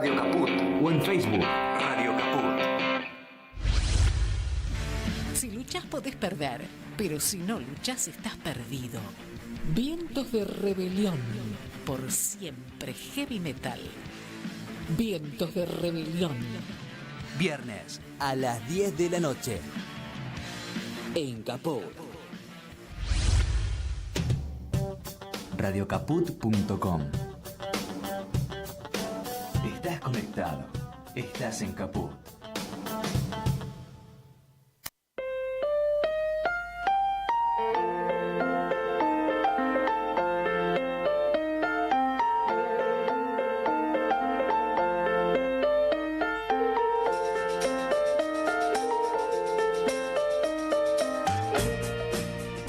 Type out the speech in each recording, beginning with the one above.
Radio Caput o en Facebook Radio Caput. Si luchás podés perder, pero si no luchás estás perdido. Vientos de rebelión, por siempre heavy metal. Vientos de rebelión. Viernes a las 10 de la noche. En Caput. Radiocaput.com. Estás conectado. Estás en Caput.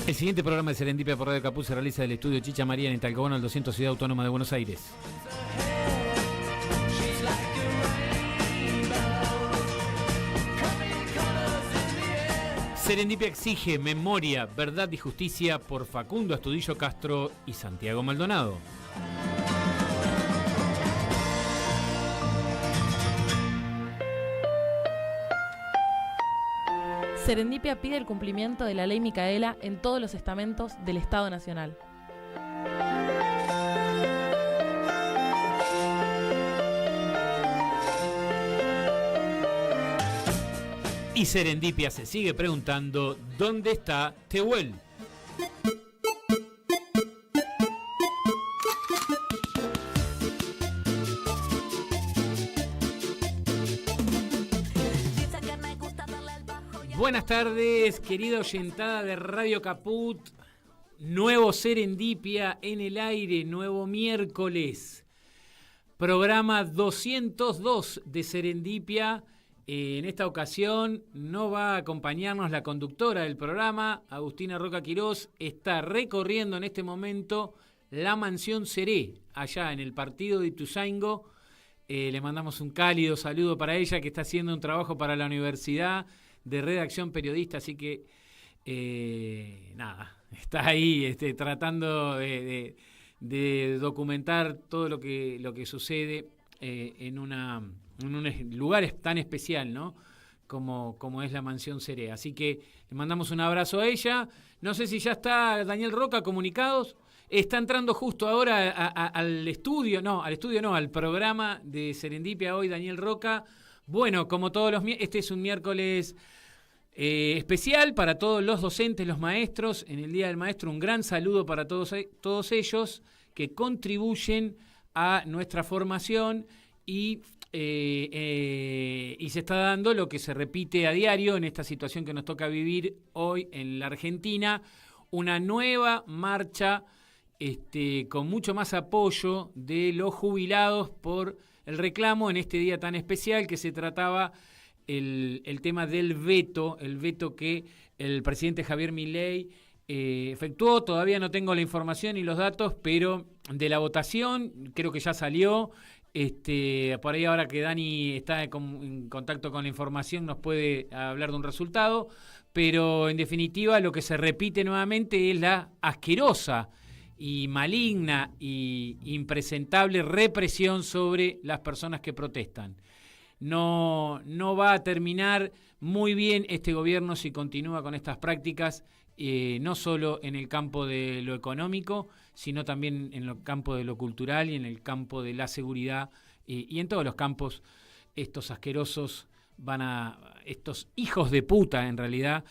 El siguiente programa de Serendipia por Radio Caput se realiza del estudio Chicha María en Talcahuano, al 200 Ciudad Autónoma de Buenos Aires. Serendipia exige memoria, verdad y justicia por Facundo Astudillo Castro y Santiago Maldonado. Serendipia pide el cumplimiento de la ley Micaela en todos los estamentos del Estado Nacional. Y Serendipia se sigue preguntando ¿dónde está Tehuel? Buenas tardes, querida oyentada de Radio Caput. Nuevo Serendipia en el aire, nuevo miércoles. Programa 202 de Serendipia. En esta ocasión no va a acompañarnos la conductora del programa, Agustina Roca Quirós. Está recorriendo en este momento la mansión Seré, allá en el partido de Ituzaingó. Le mandamos un cálido saludo para ella, que está haciendo un trabajo para la universidad de redacción periodista, así que nada, está ahí tratando de documentar todo lo que sucede en un lugar tan especial, ¿no? Como es la mansión Seré. Así que le mandamos un abrazo a ella. No sé si ya está Daniel Roca comunicados. Está entrando justo ahora al programa de Serendipia hoy Daniel Roca. Bueno, como todos los este es un miércoles especial para todos los docentes, los maestros. En el Día del Maestro, un gran saludo para todos ellos que contribuyen a nuestra formación y se está dando lo que se repite a diario en esta situación que nos toca vivir hoy en la Argentina, una nueva marcha con mucho más apoyo de los jubilados por el reclamo en este día tan especial que se trataba el tema del veto, el veto que el presidente Javier Milei efectuó. Todavía no tengo la información y los datos, pero de la votación creo que ya salió. Por ahí ahora que Dani está en contacto con la información nos puede hablar de un resultado, pero en definitiva lo que se repite nuevamente es la asquerosa y maligna y impresentable represión sobre las personas que protestan. No va a terminar muy bien este gobierno si continúa con estas prácticas, no solo en el campo de lo económico, sino también en el campo de lo cultural y en el campo de la seguridad y en todos los campos. Estos asquerosos estos hijos de puta, en realidad,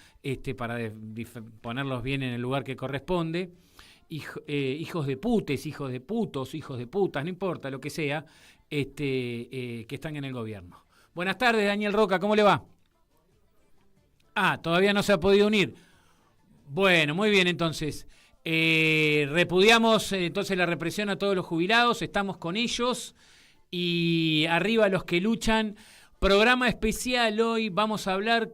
para ponerlos bien en el lugar que corresponde, hijos de putes, hijos de putos, hijos de putas, no importa lo que sea, que están en el gobierno. Buenas tardes, Daniel Roca, ¿cómo le va? Todavía no se ha podido unir. Bueno, muy bien, entonces. Repudiamos entonces la represión a todos los jubilados, estamos con ellos y arriba los que luchan. Programa especial hoy, vamos a hablar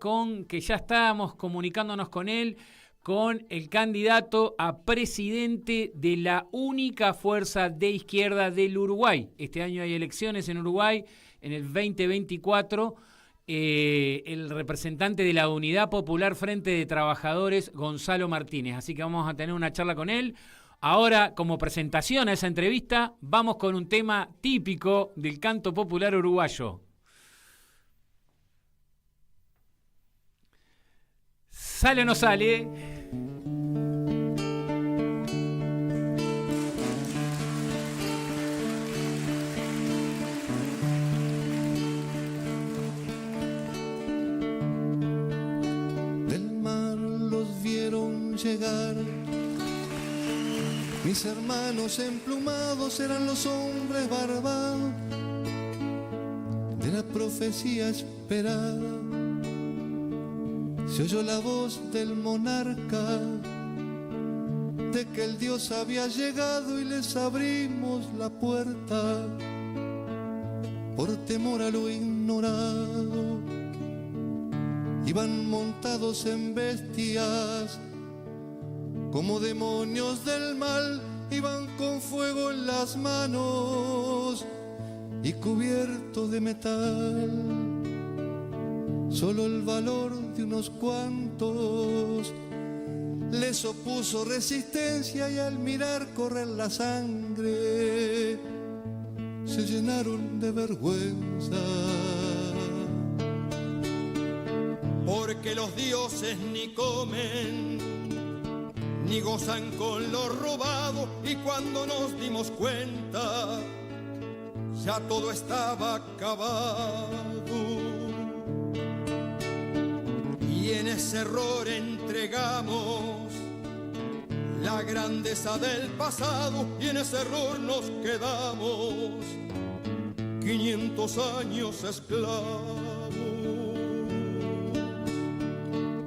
que ya estábamos comunicándonos con él, con el candidato a presidente de la única fuerza de izquierda del Uruguay. Este año hay elecciones en Uruguay, en el 2024. El representante de la Unidad Popular Frente de Trabajadores, Gonzalo Martínez. Así que vamos a tener una charla con él. Ahora, como presentación a esa entrevista, vamos con un tema típico del canto popular uruguayo. ¿Sale o no sale? Del mar los vieron llegar. Mis hermanos emplumados eran los hombres barbados de la profecía esperada. Se oyó la voz del monarca de que el Dios había llegado y les abrimos la puerta por temor a lo ignorado. Iban montados en bestias como demonios del mal, iban con fuego en las manos y cubiertos de metal. Solo el valor de unos cuantos les opuso resistencia y al mirar correr la sangre se llenaron de vergüenza. Porque los dioses ni comen ni gozan con lo robado, y cuando nos dimos cuenta ya todo estaba acabado. Y en ese error entregamos la grandeza del pasado, y en ese error nos quedamos 500 años esclavos.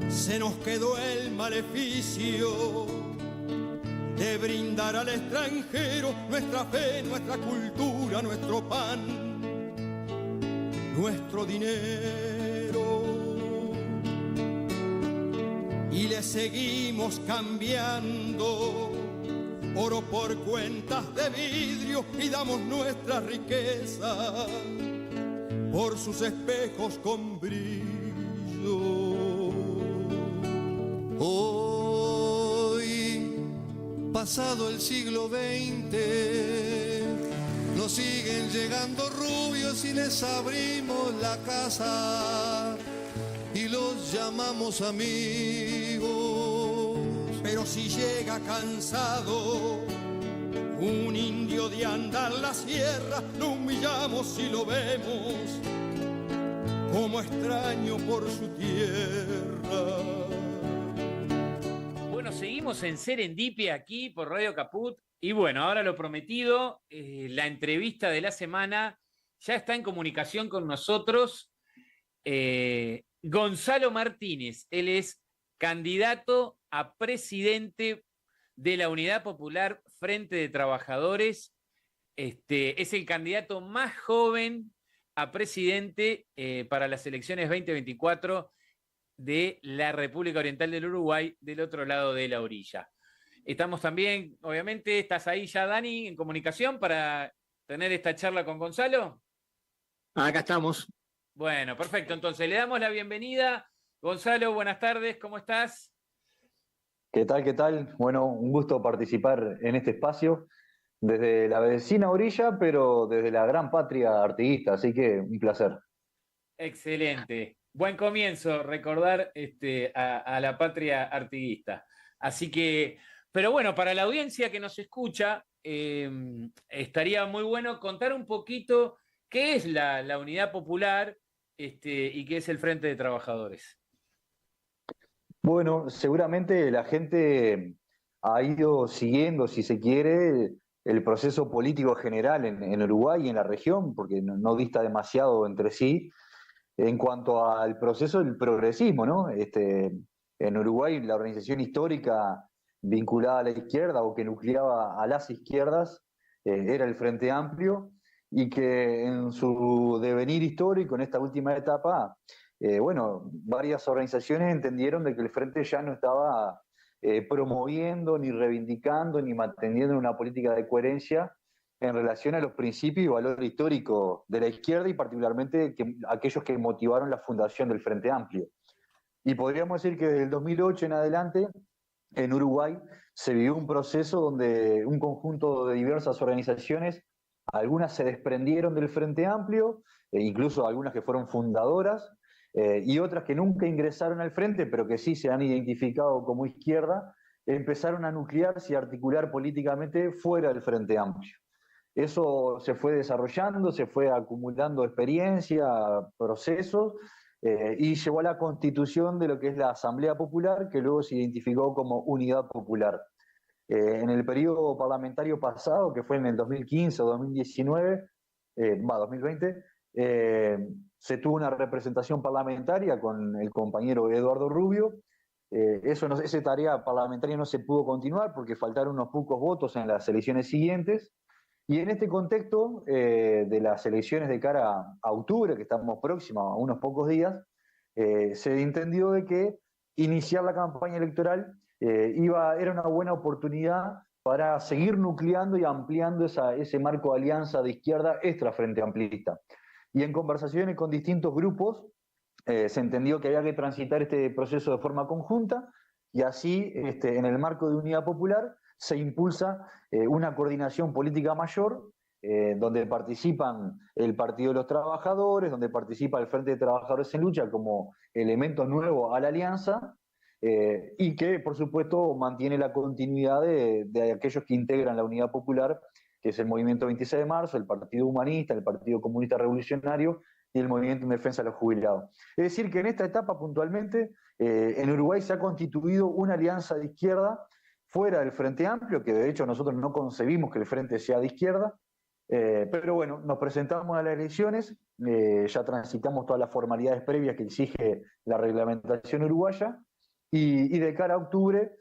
Se nos quedó el maleficio de brindar al extranjero nuestra fe, nuestra cultura, nuestro pan, nuestro dinero. Y le seguimos cambiando oro por cuentas de vidrio y damos nuestra riqueza por sus espejos con brillo. Hoy, pasado el siglo XX, nos siguen llegando rubios y les abrimos la casa y los llamamos amigos. Pero si llega cansado un indio de andar la sierra, lo humillamos y lo vemos como extraño por su tierra. Bueno, seguimos en Serendipia aquí por Radio Caput. Y bueno, ahora lo prometido, la entrevista de la semana ya está en comunicación con nosotros. Gonzalo Martínez, él es candidato a presidente de la Unidad Popular Frente de Trabajadores. Es el candidato más joven a presidente para las elecciones 2024 de la República Oriental del Uruguay, del otro lado de la orilla. Estamos también, obviamente, ¿estás ahí ya, Dani, en comunicación para tener esta charla con Gonzalo? Acá estamos. Bueno, perfecto. Entonces, le damos la bienvenida. Gonzalo, buenas tardes, ¿cómo estás? ¿Qué tal? ¿Qué tal? Bueno, un gusto participar en este espacio desde la vecina orilla, pero desde la gran patria artiguista, así que un placer. Excelente. Buen comienzo, recordar a la patria artiguista. Así que, pero bueno, para la audiencia que nos escucha, estaría muy bueno contar un poquito qué es la Unidad Popular y qué es el Frente de Trabajadores. Bueno, seguramente la gente ha ido siguiendo, si se quiere, el proceso político general en Uruguay y en la región, porque no dista demasiado entre sí, en cuanto al proceso del progresismo, ¿no? En Uruguay, la organización histórica vinculada a la izquierda o que nucleaba a las izquierdas era el Frente Amplio, y que en su devenir histórico, en esta última etapa, varias organizaciones entendieron de que el Frente ya no estaba promoviendo, ni reivindicando, ni manteniendo una política de coherencia en relación a los principios y valores históricos de la izquierda, y particularmente aquellos que motivaron la fundación del Frente Amplio. Y podríamos decir que desde el 2008 en adelante en Uruguay se vivió un proceso donde un conjunto de diversas organizaciones, algunas se desprendieron del Frente Amplio, incluso algunas que fueron fundadoras, y otras que nunca ingresaron al Frente, pero que sí se han identificado como izquierda, empezaron a nuclearse y articular políticamente fuera del Frente Amplio. Eso se fue desarrollando, se fue acumulando experiencia, procesos, y llevó a la constitución de lo que es la Asamblea Popular, que luego se identificó como Unidad Popular. En el periodo parlamentario pasado, que fue en el 2015 o 2019, 2020, se tuvo una representación parlamentaria con el compañero Eduardo Rubio. Esa tarea parlamentaria no se pudo continuar porque faltaron unos pocos votos en las elecciones siguientes. Y en este contexto de las elecciones de cara a octubre, que estamos próximos a unos pocos días, se entendió de que iniciar la campaña electoral era una buena oportunidad para seguir nucleando y ampliando ese marco de alianza de izquierda extra frente amplista. Y en conversaciones con distintos grupos se entendió que había que transitar este proceso de forma conjunta y así en el marco de Unidad Popular se impulsa una coordinación política mayor, donde participan el Partido de los Trabajadores, donde participa el Frente de Trabajadores en Lucha como elemento nuevo a la alianza, y que, por supuesto, mantiene la continuidad de aquellos que integran la Unidad Popular, que es el Movimiento 26 de Marzo, el Partido Humanista, el Partido Comunista Revolucionario y el Movimiento en Defensa de los Jubilados. Es decir, que en esta etapa puntualmente, en Uruguay se ha constituido una alianza de izquierda fuera del Frente Amplio, que de hecho nosotros no concebimos que el Frente sea de izquierda, pero bueno, nos presentamos a las elecciones, ya transitamos todas las formalidades previas que exige la reglamentación uruguaya, y de cara a octubre,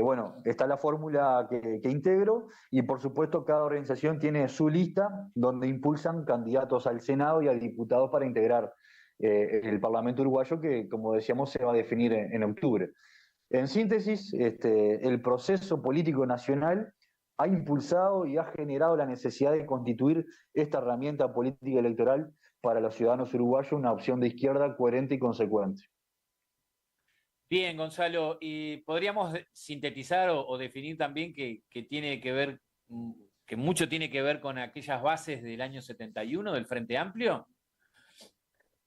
bueno, está la fórmula que integro, y por supuesto cada organización tiene su lista donde impulsan candidatos al Senado y a diputados para integrar el Parlamento uruguayo, que como decíamos se va a definir en octubre. En síntesis, el proceso político nacional ha impulsado y ha generado la necesidad de constituir esta herramienta política electoral para los ciudadanos uruguayos, una opción de izquierda coherente y consecuente. Bien, Gonzalo, y podríamos sintetizar o definir también que tiene que ver, que mucho tiene que ver con aquellas bases del año 71 del Frente Amplio.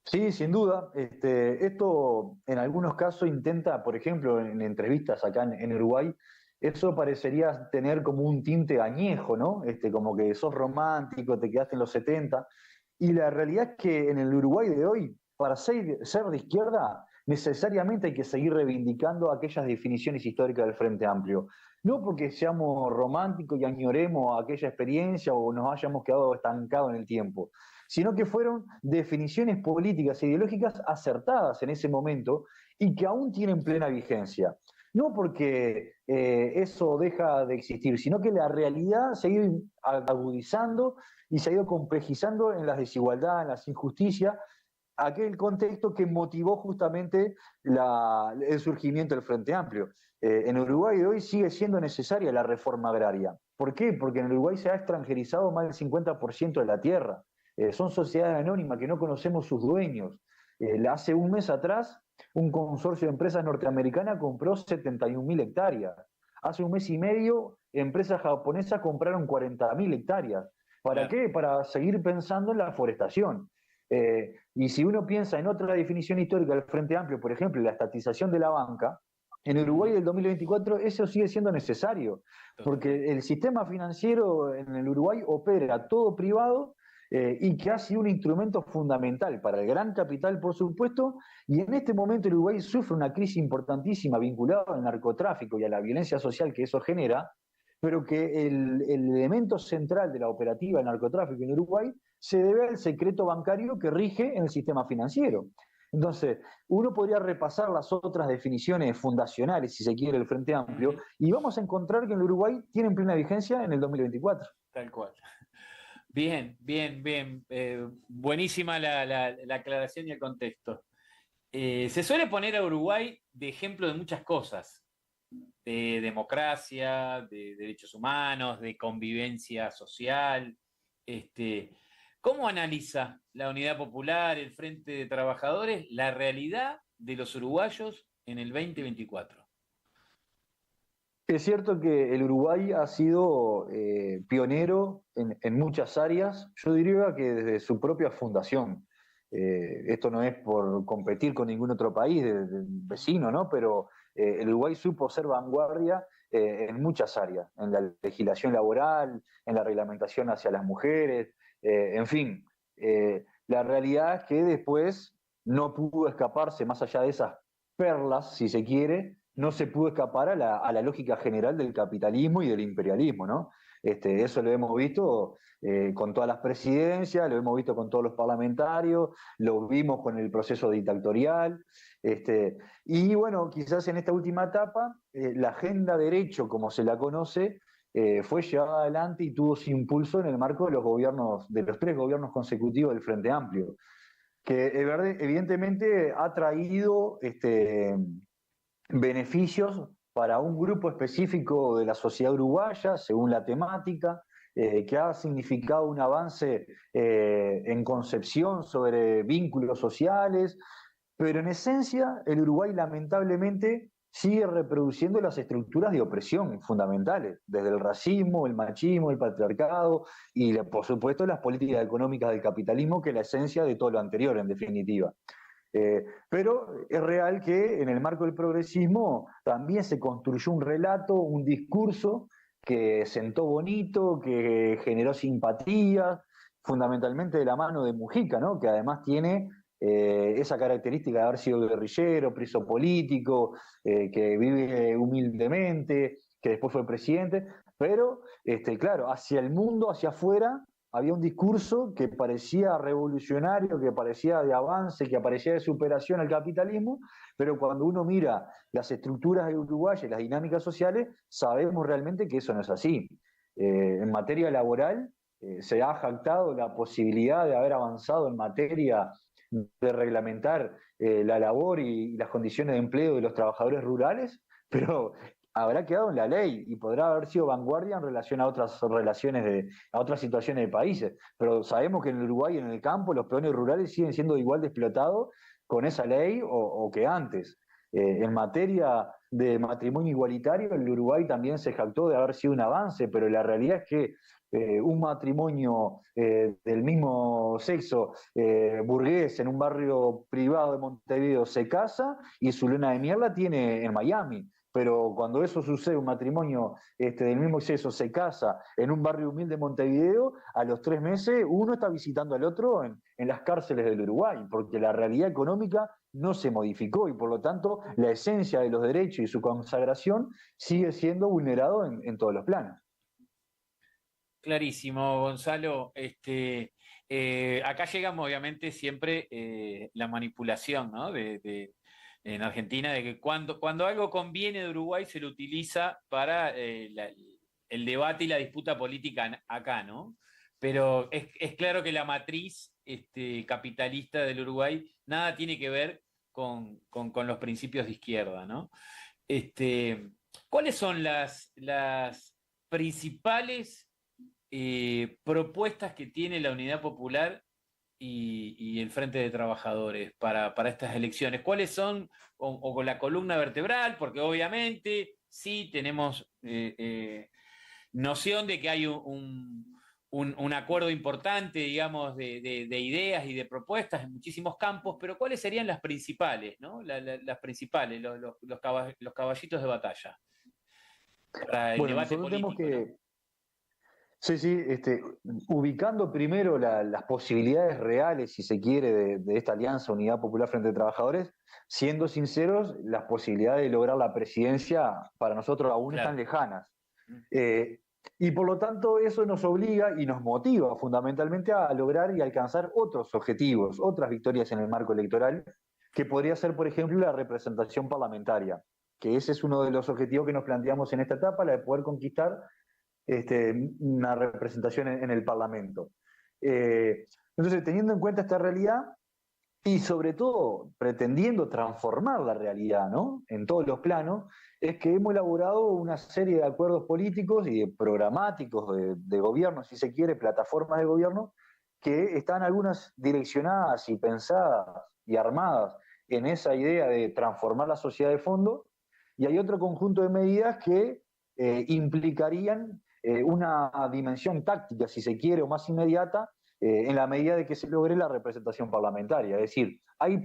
Sí, sin duda. Esto en algunos casos intenta, por ejemplo, en entrevistas acá en Uruguay, eso parecería tener como un tinte añejo, ¿no? Como que sos romántico, te quedaste en los 70. Y la realidad es que en el Uruguay de hoy, para ser de izquierda, necesariamente hay que seguir reivindicando aquellas definiciones históricas del Frente Amplio. No porque seamos románticos y añoremos aquella experiencia o nos hayamos quedado estancados en el tiempo, sino que fueron definiciones políticas e ideológicas acertadas en ese momento y que aún tienen plena vigencia. No porque eso deja de existir, sino que la realidad se ha ido agudizando y se ha ido complejizando en las desigualdades, en las injusticias, aquel contexto que motivó justamente el surgimiento del Frente Amplio. En Uruguay de hoy sigue siendo necesaria la reforma agraria. ¿Por qué? Porque en Uruguay se ha extranjerizado más del 50% de la tierra. Son sociedades anónimas que no conocemos sus dueños. Hace un mes atrás, un consorcio de empresas norteamericanas compró 71.000 hectáreas. Hace un mes y medio, empresas japonesas compraron 40.000 hectáreas. ¿Para qué? Para seguir pensando en la forestación. Y si uno piensa en otra definición histórica del Frente Amplio, por ejemplo, la estatización de la banca, en Uruguay del 2024 eso sigue siendo necesario, porque el sistema financiero en el Uruguay opera todo privado, y que ha sido un instrumento fundamental para el gran capital, por supuesto, y en este momento el Uruguay sufre una crisis importantísima vinculada al narcotráfico y a la violencia social que eso genera, pero que el elemento central de la operativa del narcotráfico en Uruguay se debe al secreto bancario que rige en el sistema financiero. Entonces, uno podría repasar las otras definiciones fundacionales, si se quiere, del Frente Amplio, y vamos a encontrar que en el Uruguay tienen plena vigencia en el 2024. Tal cual. Bien, bien, bien. Buenísima la aclaración y el contexto. Se suele poner a Uruguay de ejemplo de muchas cosas, de democracia, de derechos humanos, de convivencia social. ¿Cómo analiza la Unidad Popular, el Frente de Trabajadores, la realidad de los uruguayos en el 2024? Es cierto que el Uruguay ha sido pionero en muchas áreas, yo diría que desde su propia fundación. Esto no es por competir con ningún otro país vecino, ¿no? Pero el Uruguay supo ser vanguardia en muchas áreas, en la legislación laboral, en la reglamentación hacia las mujeres, en fin. La realidad es que después no pudo escaparse, más allá de esas perlas, si se quiere, no se pudo escapar a la lógica general del capitalismo y del imperialismo, ¿no? Eso lo hemos visto con todas las presidencias, lo hemos visto con todos los parlamentarios, lo vimos con el proceso dictatorial, y bueno, quizás en esta última etapa, la agenda derecho, como se la conoce, fue llevada adelante y tuvo su impulso en el marco de los gobiernos, de los 3 gobiernos consecutivos del Frente Amplio, que evidentemente ha traído beneficios para un grupo específico de la sociedad uruguaya, según la temática, que ha significado un avance en concepción sobre vínculos sociales, pero en esencia el Uruguay lamentablemente sigue reproduciendo las estructuras de opresión fundamentales, desde el racismo, el machismo, el patriarcado y, por supuesto, las políticas económicas del capitalismo, que es la esencia de todo lo anterior, en definitiva. Pero es real que en el marco del progresismo también se construyó un relato, un discurso que sentó bonito, que generó simpatía, fundamentalmente de la mano de Mujica, ¿no? Que además tiene esa característica de haber sido guerrillero, preso político, que vive humildemente, que después fue presidente, pero claro, hacia el mundo, hacia afuera, había un discurso que parecía revolucionario, que parecía de avance, que parecía de superación al capitalismo, pero cuando uno mira las estructuras de Uruguay y las dinámicas sociales, sabemos realmente que eso no es así. En materia laboral, se ha jactado la posibilidad de haber avanzado en materia de reglamentar la labor y las condiciones de empleo de los trabajadores rurales, pero habrá quedado en la ley y podrá haber sido vanguardia en relación a otras a otras situaciones de países. Pero sabemos que en el Uruguay, en el campo, los peones rurales siguen siendo igual de explotados con esa ley o que antes. En materia de matrimonio igualitario, el Uruguay también se jactó de haber sido un avance, pero la realidad es que un matrimonio del mismo sexo burgués en un barrio privado de Montevideo se casa y su luna de miel la tiene en Miami. Pero cuando eso sucede, un matrimonio del mismo sexo se casa en un barrio humilde de Montevideo, a los 3 meses uno está visitando al otro en las cárceles del Uruguay, porque la realidad económica no se modificó y por lo tanto la esencia de los derechos y su consagración sigue siendo vulnerado en todos los planos. Clarísimo, Gonzalo. Acá llegamos, obviamente, siempre la manipulación, ¿no? En Argentina, de que cuando algo conviene de Uruguay se lo utiliza para el debate y la disputa política acá, ¿no? Pero es claro que la matriz capitalista del Uruguay nada tiene que ver con los principios de izquierda, ¿no? ¿Cuáles son las principales propuestas que tiene la Unidad Popular y el Frente de Trabajadores para estas elecciones? ¿Cuáles son, o con la columna vertebral? Porque obviamente sí tenemos noción de que hay un acuerdo importante, digamos, de ideas y de propuestas en muchísimos campos, pero ¿cuáles serían las principales, ¿no? Las principales, los caballitos de batalla para el debate político, ¿no? Sí, ubicando primero las posibilidades reales, si se quiere, de esta alianza Unidad Popular Frente de Trabajadores, siendo sinceros, las posibilidades de lograr la presidencia para nosotros aún están lejanas. Y por lo tanto eso nos obliga y nos motiva fundamentalmente a lograr y alcanzar otros objetivos, otras victorias en el marco electoral, que podría ser, por ejemplo, la representación parlamentaria, que ese es uno de los objetivos que nos planteamos en esta etapa, la de poder conquistar una representación en el Parlamento. Entonces, teniendo en cuenta esta realidad y sobre todo pretendiendo transformar la realidad, ¿no? En todos los planos, es que hemos elaborado una serie de acuerdos políticos y programáticos de gobierno, si se quiere, plataformas de gobierno, que están algunas direccionadas y pensadas y armadas en esa idea de transformar la sociedad de fondo, y hay otro conjunto de medidas que implicarían una dimensión táctica, si se quiere, o más inmediata, en la medida de que se logre la representación parlamentaria. Es decir, hay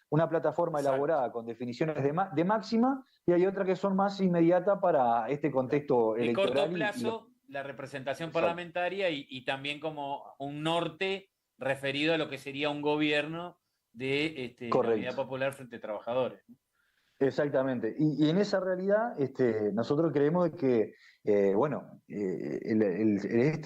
una plataforma elaborada con definiciones de máxima, y hay otra que son más inmediatas para este contexto de electoral. corto plazo, la representación parlamentaria y también como un norte referido a lo que sería un gobierno de la Unidad Popular frente a trabajadores. Exactamente. Y en esa realidad nosotros creemos que este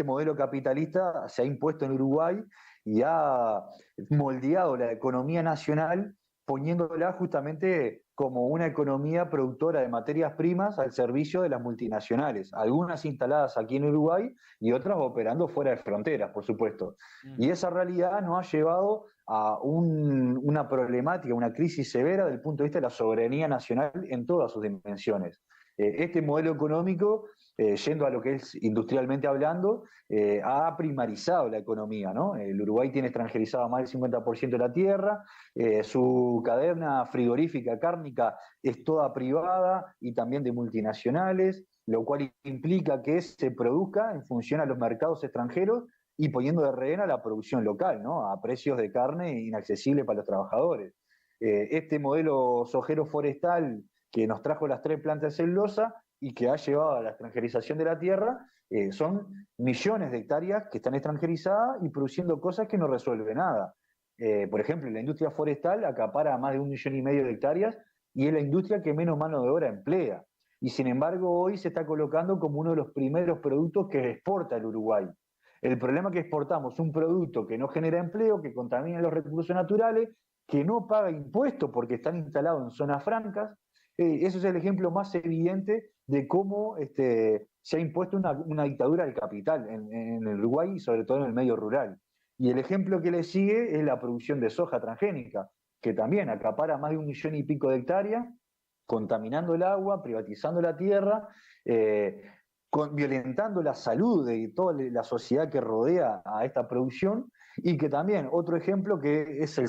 modelo capitalista se ha impuesto en Uruguay y ha moldeado la economía nacional, poniéndola justamente como una economía productora de materias primas al servicio de las multinacionales, algunas instaladas aquí en Uruguay y otras operando fuera de fronteras, por supuesto. Y esa realidad nos ha llevado a una problemática, una crisis severa desde el punto de vista de la soberanía nacional en todas sus dimensiones. Este modelo económico, yendo a lo que es industrialmente hablando, ha primarizado la economía, ¿no? El Uruguay tiene extranjerizada más del 50% de la tierra, su cadena frigorífica, cárnica, es toda privada y también de multinacionales, lo cual implica que se produzca en función a los mercados extranjeros y poniendo de rehén a la producción local, ¿no? A precios de carne inaccesibles para los trabajadores. Este modelo sojero forestal que nos trajo las 3 plantas de celulosa y que ha llevado a la extranjerización de la tierra, son millones de hectáreas que están extranjerizadas y produciendo cosas que no resuelven nada. Por ejemplo, la industria forestal acapara más de 1,5 millones de hectáreas y es la industria que menos mano de obra emplea. Y sin embargo, hoy se está colocando como uno de los primeros productos que exporta el Uruguay. El problema es que exportamos un producto que no genera empleo, que contamina los recursos naturales, que no paga impuestos porque están instalados en zonas francas. Ese es el ejemplo más evidente de cómo se ha impuesto una dictadura del capital en el Uruguay y sobre todo en el medio rural. Y el ejemplo que le sigue es la producción de soja transgénica, que también acapara más de 1,5 millones de hectáreas, contaminando el agua, privatizando la tierra, violentando la salud de toda la sociedad que rodea a esta producción, y que también, otro ejemplo, que es el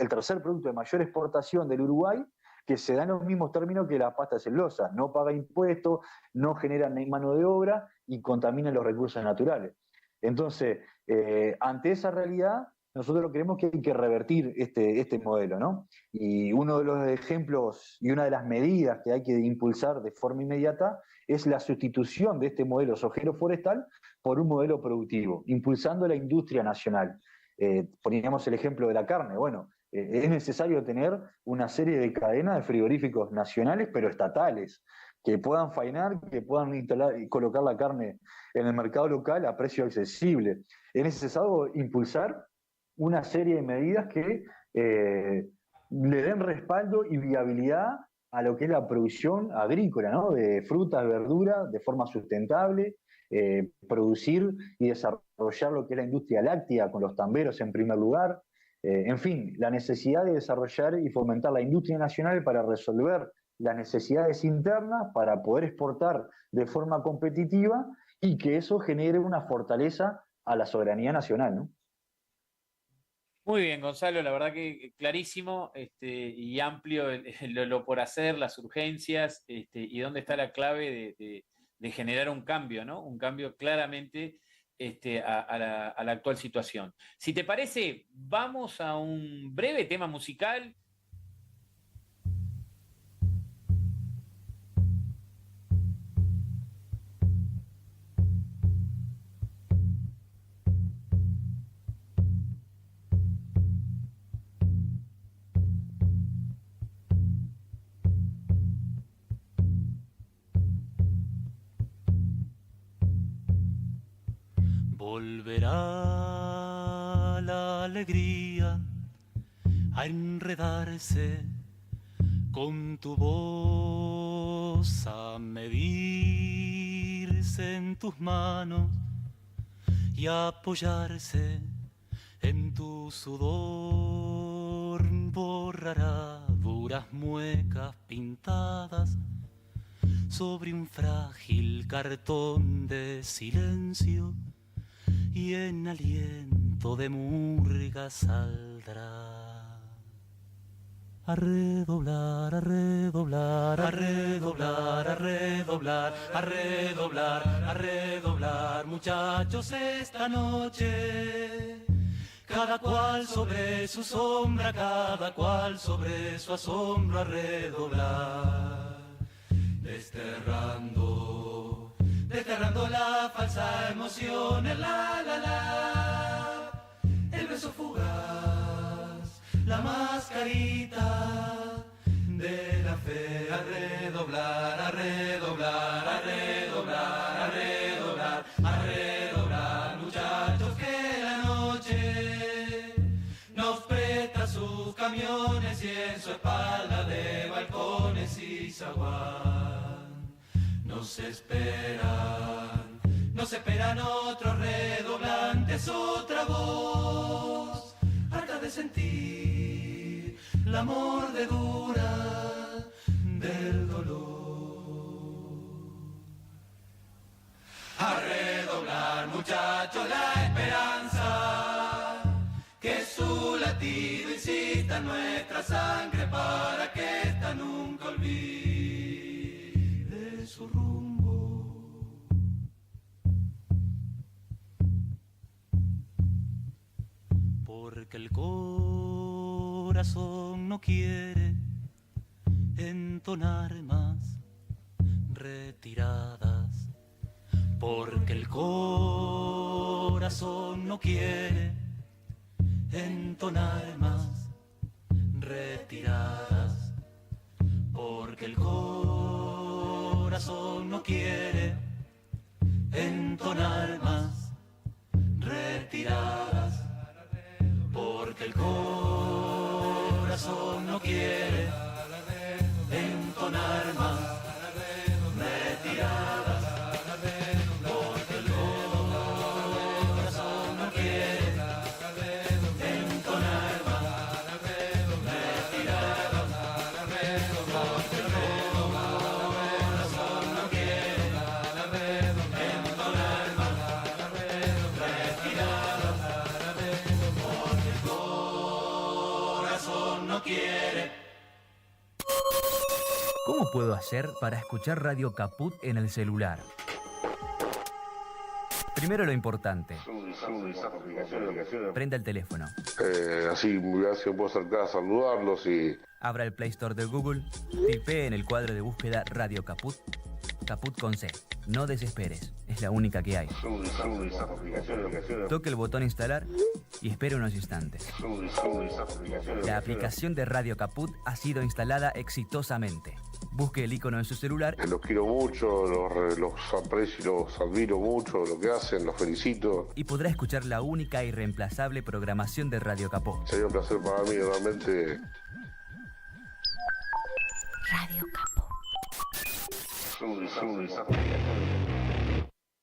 tercer producto de mayor exportación del Uruguay, que se da en los mismos términos que la pasta de celulosa, no paga impuestos, no genera ni mano de obra y contamina los recursos naturales. Entonces, ante esa realidad, nosotros creemos que hay que revertir este modelo, ¿no? Y uno de los ejemplos y una de las medidas que hay que impulsar de forma inmediata es la sustitución de este modelo sojero forestal por un modelo productivo, impulsando la industria nacional. Poníamos el ejemplo de la carne. Bueno, es necesario tener una serie de cadenas de frigoríficos nacionales, pero estatales, que puedan faenar, que puedan instalar y colocar la carne en el mercado local a precio accesible. Es necesario impulsar una serie de medidas que le den respaldo y viabilidad a lo que es la producción agrícola, ¿no? De frutas, verduras, de forma sustentable, producir y desarrollar lo que es la industria láctea con los tamberos en primer lugar. En fin, la necesidad de desarrollar y fomentar la industria nacional para resolver las necesidades internas, para poder exportar de forma competitiva y que eso genere una fortaleza a la soberanía nacional, ¿no? Muy bien, Gonzalo, la verdad que clarísimo y amplio lo por hacer, las urgencias y dónde está la clave de generar un cambio, ¿no? Un cambio claramente a la actual situación. Si te parece, vamos a un breve tema musical. Volverá la alegría a enredarse con tu voz, a medirse en tus manos y a apoyarse en tu sudor. Borrará duras muecas pintadas sobre un frágil cartón de silencio y en aliento de murga saldrá A redoblar, a redoblar, a redoblar, a redoblar, a redoblar, a redoblar, muchachos, esta noche. Cada cual sobre su sombra, cada cual sobre su asombro, a redoblar. Desterrando, desterrando la falsa emoción, el la, el beso fugaz, la mascarita de la fe, a redoblar, a redoblar, a redoblar, a redoblar, a redoblar, muchachos, que la noche nos presta sus camiones y en su espalda de balcones y zaguán nos esperan otros redoblantes, otra voz, harta de sentir la mordedura del dolor. A redoblar, muchachos, la esperanza, que su latido incita nuestra sangre para que ésta nunca olvide su rumbo. Porque el corazón no quiere entonar más retiradas. Porque el corazón no quiere entonar más retiradas. Porque el corazón no quiere entonar más retiradas. Porque el corazón no quiere entonar más retiradas. Porque el corazón no quiere entonar más retiradas. Porque el corazón no quiere entonar más retiradas. Porque el corazón no quiere. ¿Cómo puedo hacer para escuchar Radio Caput en el celular? Primero lo importante. Prenda el teléfono. Así me puedo acercar a saludarlos y... Abra el Play Store de Google, tipee en el cuadro de búsqueda Radio Caput, Caput con C. No desesperes, es la única que hay. Toque el botón instalar y espere unos instantes. La aplicación de Radio Caput ha sido instalada exitosamente. Busque el icono en su celular. Los quiero mucho, los aprecio y los admiro mucho, lo que hacen, los felicito. Y podrá escuchar la única y irreemplazable programación de Radio Caput. Sería un placer para mí, realmente. Radio Caput.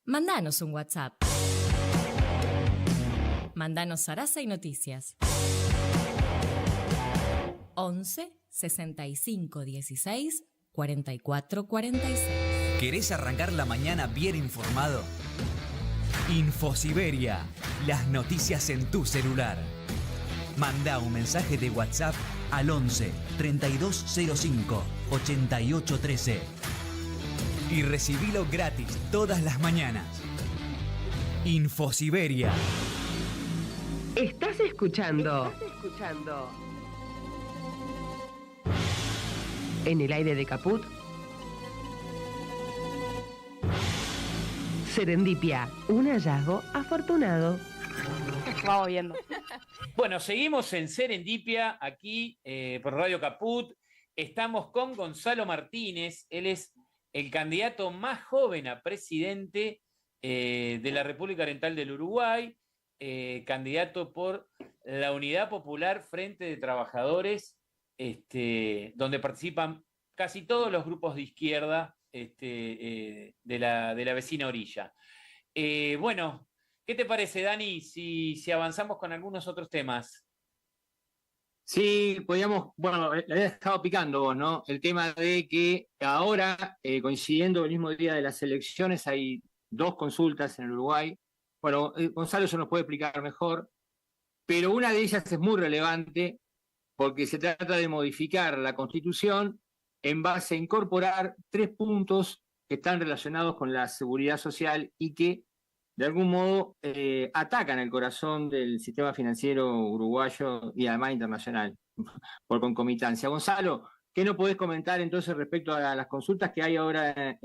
Mandanos un WhatsApp. Mandanos Sarasa y Noticias. 11 65 16 44 46. ¿Querés arrancar la mañana bien informado? Infosiberia, las noticias en tu celular. Manda un mensaje de WhatsApp al 11 3205 8813 y recibilo gratis todas las mañanas. Infosiberia. Estás escuchando. En el aire de Caput. Serendipia, un hallazgo afortunado. Vamos viendo. Bueno, seguimos en Serendipia, aquí por Radio Caput. Estamos con Gonzalo Martínez. Él es el candidato más joven a presidente de la República Oriental del Uruguay, candidato por la Unidad Popular Frente de Trabajadores, donde participan casi todos los grupos de izquierda de la vecina orilla. Bueno, ¿qué te parece, Dani, si avanzamos con algunos otros temas? Sí, podíamos, bueno, le había estado picando vos, ¿no? El tema de que ahora, coincidiendo el mismo día de las elecciones, hay 2 consultas en el Uruguay. Bueno, Gonzalo se nos puede explicar mejor, pero una de ellas es muy relevante porque se trata de modificar la Constitución en base a incorporar 3 puntos que están relacionados con la seguridad social y que de algún modo atacan el corazón del sistema financiero uruguayo y además internacional, por concomitancia. Gonzalo, ¿qué nos podés comentar entonces respecto a las consultas que hay ahora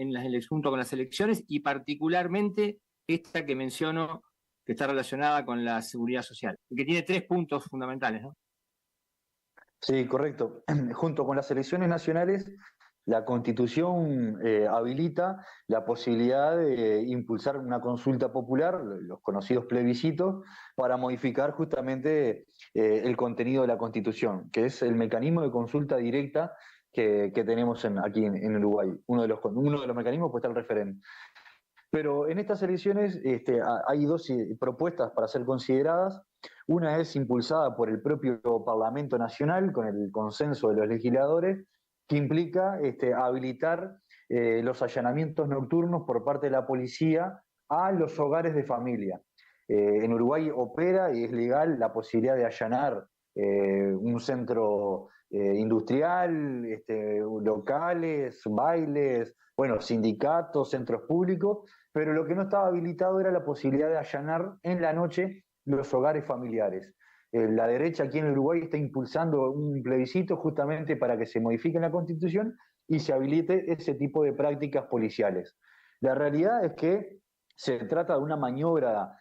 junto con las elecciones y particularmente esta que menciono que está relacionada con la seguridad social, que tiene 3 puntos fundamentales, ¿no? Sí, correcto. Junto con las elecciones nacionales, la Constitución habilita la posibilidad de impulsar una consulta popular, los conocidos plebiscitos, para modificar justamente el contenido de la Constitución, que es el mecanismo de consulta directa que tenemos aquí en Uruguay. Uno de los mecanismos pues está el referéndum. Pero en estas elecciones hay 2 propuestas para ser consideradas. Una es impulsada por el propio Parlamento Nacional, con el consenso de los legisladores, que implica habilitar los allanamientos nocturnos por parte de la policía a los hogares de familia. En Uruguay opera y es legal la posibilidad de allanar un centro industrial, locales, bailes, bueno, sindicatos, centros públicos, pero lo que no estaba habilitado era la posibilidad de allanar en la noche los hogares familiares. La derecha aquí en Uruguay está impulsando un plebiscito justamente para que se modifique la Constitución y se habilite ese tipo de prácticas policiales. La realidad es que se trata de una maniobra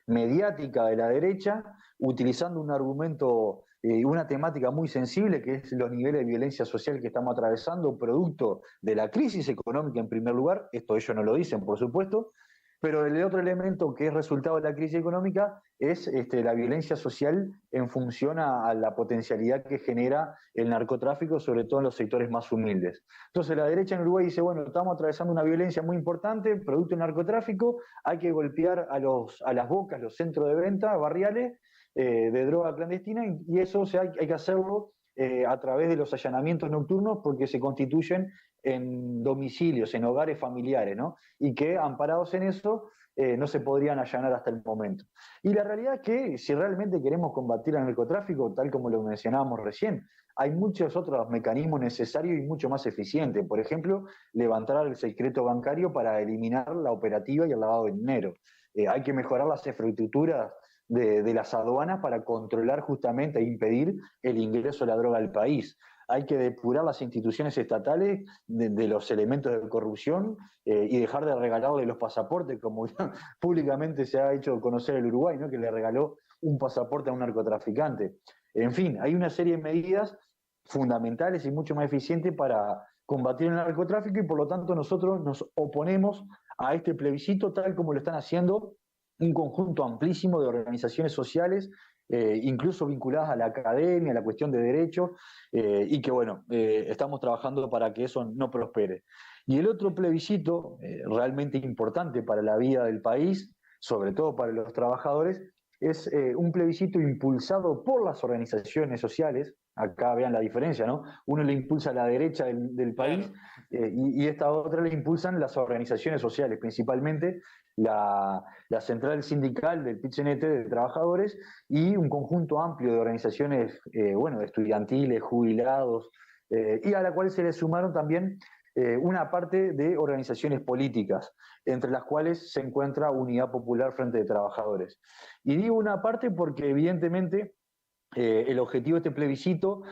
mediática de la derecha, utilizando un argumento, una temática muy sensible, que es los niveles de violencia social que estamos atravesando, producto de la crisis económica en primer lugar. Esto ellos no lo dicen, por supuesto, pero el otro elemento que es resultado de la crisis económica es la violencia social en función a la potencialidad que genera el narcotráfico, sobre todo en los sectores más humildes. Entonces la derecha en Uruguay dice, bueno, estamos atravesando una violencia muy importante, producto del narcotráfico, hay que golpear a las bocas, los centros de venta barriales de droga clandestina, y eso hay que hacerlo a través de los allanamientos nocturnos, porque se constituyen en domicilios, en hogares familiares, ¿no? Y que amparados en eso no se podrían allanar hasta el momento. Y la realidad es que si realmente queremos combatir el narcotráfico, tal como lo mencionábamos recién, hay muchos otros mecanismos necesarios y mucho más eficientes. Por ejemplo, levantar el secreto bancario para eliminar la operativa y el lavado de dinero. Hay que mejorar las infraestructuras de las aduanas para controlar justamente e impedir el ingreso de la droga al país. Hay que depurar las instituciones estatales de los elementos de corrupción y dejar de regalarle los pasaportes, como públicamente se ha hecho conocer el Uruguay, ¿no? Que le regaló un pasaporte a un narcotraficante. En fin, hay una serie de medidas fundamentales y mucho más eficientes para combatir el narcotráfico, y por lo tanto nosotros nos oponemos a este plebiscito, tal como lo están haciendo un conjunto amplísimo de organizaciones sociales, incluso vinculadas a la academia, a la cuestión de derechos, y que bueno, estamos trabajando para que eso no prospere. Y el otro plebiscito realmente importante para la vida del país, sobre todo para los trabajadores, es un plebiscito impulsado por las organizaciones sociales. Acá vean la diferencia, ¿no? Uno le impulsa a la derecha del país, y esta otra le impulsan las organizaciones sociales, principalmente la central sindical del PIT-CNT de trabajadores y un conjunto amplio de organizaciones estudiantiles, jubilados, y a la cual se le sumaron también una parte de organizaciones políticas, entre las cuales se encuentra Unidad Popular Frente de Trabajadores. Y digo una parte porque evidentemente el objetivo de este plebiscito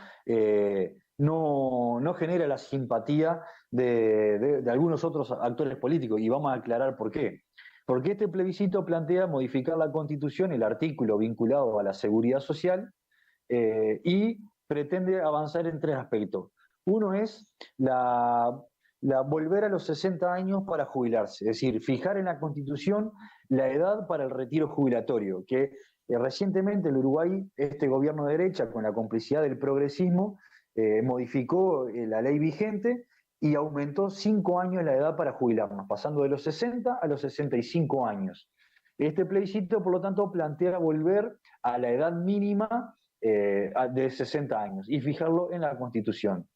no genera la simpatía de algunos otros actores políticos, y vamos a aclarar por qué. Porque este plebiscito plantea modificar la Constitución, el artículo vinculado a la seguridad social, y pretende avanzar en 3 aspectos. Uno es volver a los 60 años para jubilarse, es decir, fijar en la Constitución la edad para el retiro jubilatorio, que recientemente en Uruguay este gobierno de derecha, con la complicidad del progresismo, modificó la ley vigente y aumentó 5 años la edad para jubilarnos, pasando de los 60 a los 65 años. Este plebiscito, por lo tanto, plantea volver a la edad mínima de 60 años y fijarlo en la Constitución.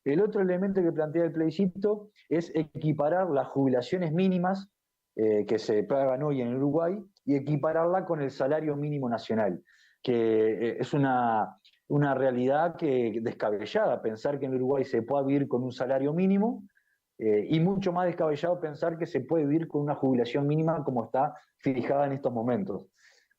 El otro elemento que plantea el plebiscito es equiparar las jubilaciones mínimas que se pagan hoy en Uruguay y equipararla con el salario mínimo nacional, que es una una realidad descabellada, pensar que en Uruguay se pueda vivir con un salario mínimo, y mucho más descabellado pensar que se puede vivir con una jubilación mínima como está fijada en estos momentos.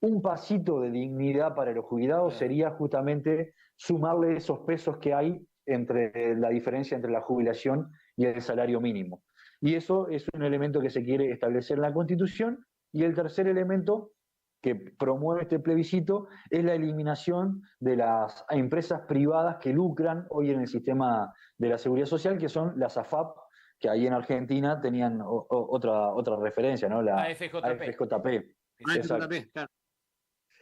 Un pasito de dignidad para los jubilados sería justamente sumarle esos pesos que hay entre la diferencia entre la jubilación y el salario mínimo. Y eso es un elemento que se quiere establecer en la Constitución. Y el tercer elemento que promueve este plebiscito es la eliminación de las empresas privadas que lucran hoy en el sistema de la seguridad social, que son las AFAP, que ahí en Argentina tenían otra referencia, ¿no? La AFJP. AFJP, claro.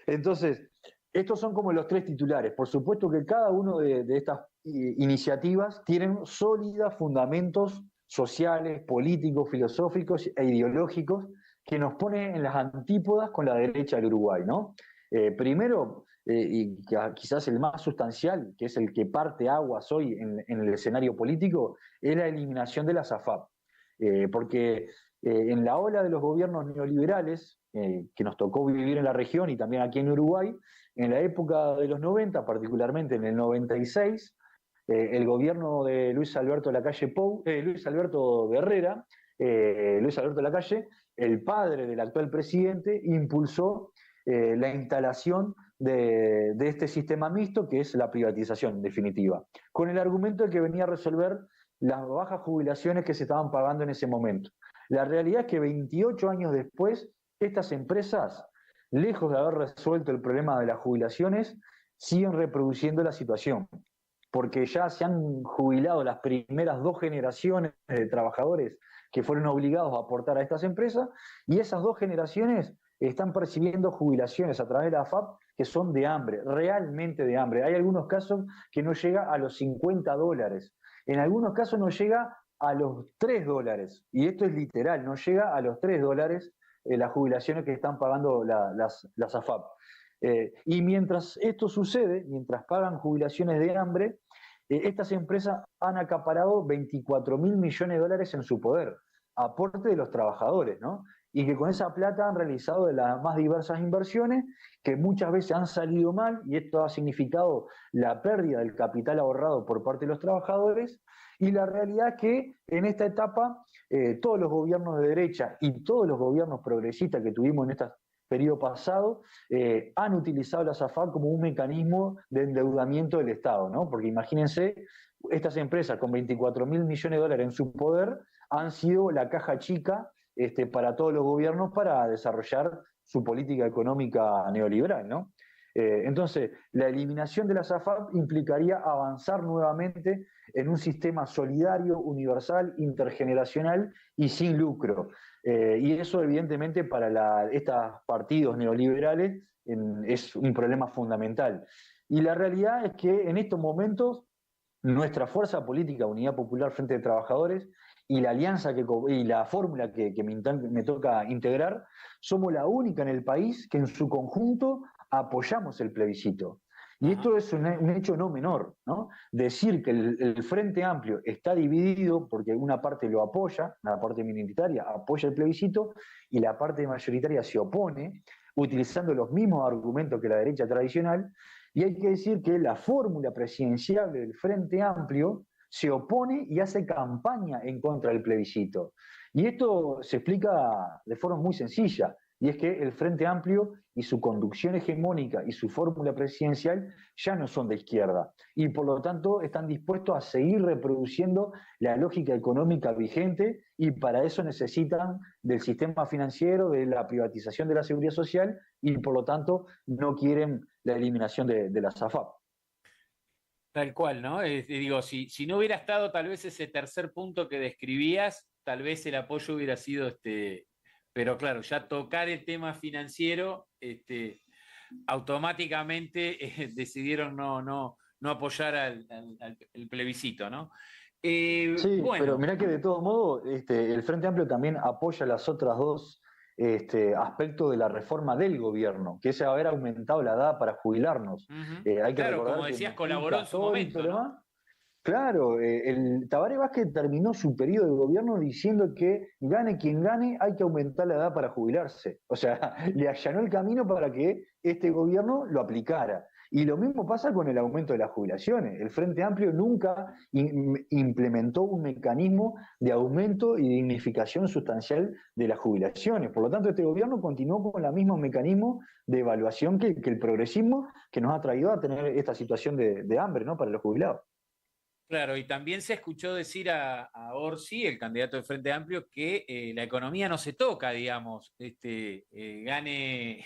Entonces, estos son como los tres titulares. Por supuesto que cada uno de estas iniciativas tienen sólidos fundamentos sociales, políticos, filosóficos e ideológicos que nos ponen en las antípodas con la derecha del Uruguay, ¿no? Primero, y quizás el más sustancial, que es el que parte aguas hoy en el escenario político, es la eliminación de las AFAP. Porque en la ola de los gobiernos neoliberales, que nos tocó vivir en la región y también aquí en Uruguay, en la época de los 90, particularmente en el 96, el gobierno de Luis Alberto de Herrera, Luis Alberto Lacalle, el padre del actual presidente, impulsó la instalación de este sistema mixto, que es la privatización, en definitiva, con el argumento de que venía a resolver las bajas jubilaciones que se estaban pagando en ese momento. La realidad es que 28 años después, estas empresas, lejos de haber resuelto el problema de las jubilaciones, siguen reproduciendo la situación, porque ya se han jubilado las primeras 2 generaciones de trabajadores que fueron obligados a aportar a estas empresas, y esas 2 generaciones están percibiendo jubilaciones a través de la AFAP que son de hambre, realmente de hambre. Hay algunos casos que no llega a los $50, en algunos casos no llega a los $3, y esto es literal, no llega a los $3 las jubilaciones que están pagando las AFAP. Y mientras esto sucede, mientras pagan jubilaciones de hambre, estas empresas han acaparado $24.000 millones en su poder, aporte de los trabajadores, ¿no? Y que con esa plata han realizado de las más diversas inversiones que muchas veces han salido mal, y esto ha significado la pérdida del capital ahorrado por parte de los trabajadores. Y la realidad es que en esta etapa todos los gobiernos de derecha y todos los gobiernos progresistas que tuvimos en este periodo pasado han utilizado la AFAP como un mecanismo de endeudamiento del Estado, ¿no? Porque imagínense, estas empresas con $24.000 millones en su poder han sido la caja chica para todos los gobiernos para desarrollar su política económica neoliberal, ¿no? Entonces, la eliminación de las AFAP implicaría avanzar nuevamente en un sistema solidario, universal, intergeneracional y sin lucro. Y eso, evidentemente, para estos partidos neoliberales es un problema fundamental. Y la realidad es que en estos momentos nuestra fuerza política, Unidad Popular Frente de Trabajadores, y la alianza y la fórmula que me toca integrar, somos la única en el país que en su conjunto apoyamos el plebiscito. Y esto es un hecho no menor, ¿no? Decir que el Frente Amplio está dividido porque una parte lo apoya, la parte minoritaria apoya el plebiscito, y la parte mayoritaria se opone, utilizando los mismos argumentos que la derecha tradicional. Y hay que decir que la fórmula presidencial del Frente Amplio se opone y hace campaña en contra del plebiscito. Y esto se explica de forma muy sencilla, y es que el Frente Amplio y su conducción hegemónica y su fórmula presidencial ya no son de izquierda, y por lo tanto están dispuestos a seguir reproduciendo la lógica económica vigente, y para eso necesitan del sistema financiero, de la privatización de la seguridad social, y por lo tanto no quieren la eliminación de las AFAP. Tal cual, ¿no? Digo, si no hubiera estado tal vez ese tercer punto que describías, tal vez el apoyo hubiera sido pero claro, ya tocar el tema financiero, automáticamente decidieron no apoyar al plebiscito, ¿no? Sí, bueno. Pero mirá que de todos modos el Frente Amplio también apoya las otras 2 aspectos de la reforma del gobierno, que es haber aumentado la edad para jubilarnos. Hay que claro, como decías, colaboró en su momento, ¿no? Claro, el Tabaré Vázquez terminó su periodo de gobierno diciendo que gane quien gane, hay que aumentar la edad para jubilarse. O sea, le allanó el camino para que este gobierno lo aplicara. Y lo mismo pasa con el aumento de las jubilaciones. El Frente Amplio nunca implementó un mecanismo de aumento y dignificación sustancial de las jubilaciones. Por lo tanto, este gobierno continuó con el mismo mecanismo de evaluación que el progresismo, que nos ha traído a tener esta situación de hambre, ¿no?, para los jubilados. Claro, y también se escuchó decir a Orsi, el candidato del Frente Amplio, que la economía no se toca, digamos, gane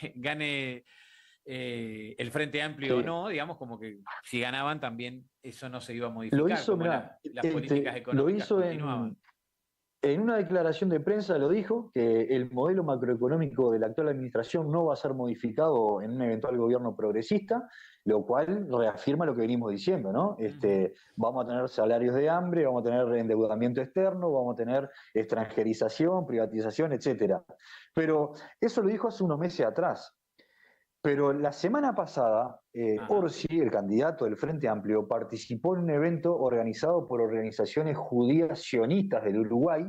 el Frente Amplio o no, digamos, como que si ganaban también eso no se iba a modificar, Lo hizo, como mirá, las políticas económicas continuaban. En una declaración de prensa lo dijo, que el modelo macroeconómico de la actual administración no va a ser modificado en un eventual gobierno progresista, lo cual reafirma lo que venimos diciendo, ¿no? Vamos a tener salarios de hambre, vamos a tener endeudamiento externo, vamos a tener extranjerización, privatización, etcétera. Pero eso lo dijo hace unos meses atrás. Pero la semana pasada, Orsi, el candidato del Frente Amplio, participó en un evento organizado por organizaciones judías sionistas del Uruguay,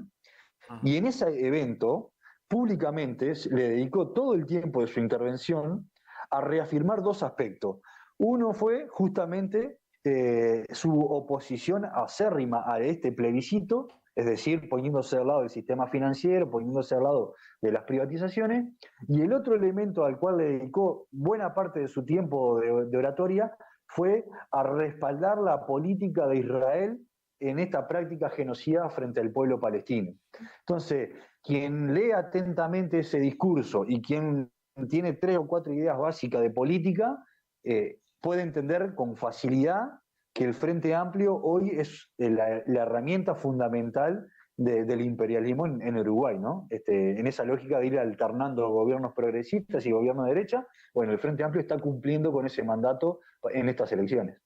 y en ese evento, públicamente, le dedicó todo el tiempo de su intervención a reafirmar dos aspectos. Uno fue justamente su oposición acérrima a este plebiscito, es decir, poniéndose al lado del sistema financiero, poniéndose al lado de las privatizaciones, y el otro elemento al cual le dedicó buena parte de su tiempo de oratoria fue a respaldar la política de Israel en esta práctica genocida frente al pueblo palestino. Entonces, quien lee atentamente ese discurso y quien tiene 3 o 4 ideas básicas de política, puede entender con facilidad que el Frente Amplio hoy es la herramienta fundamental del imperialismo en Uruguay, ¿no? En esa lógica de ir alternando gobiernos progresistas y gobiernos de derecha, bueno, el Frente Amplio está cumpliendo con ese mandato en estas elecciones.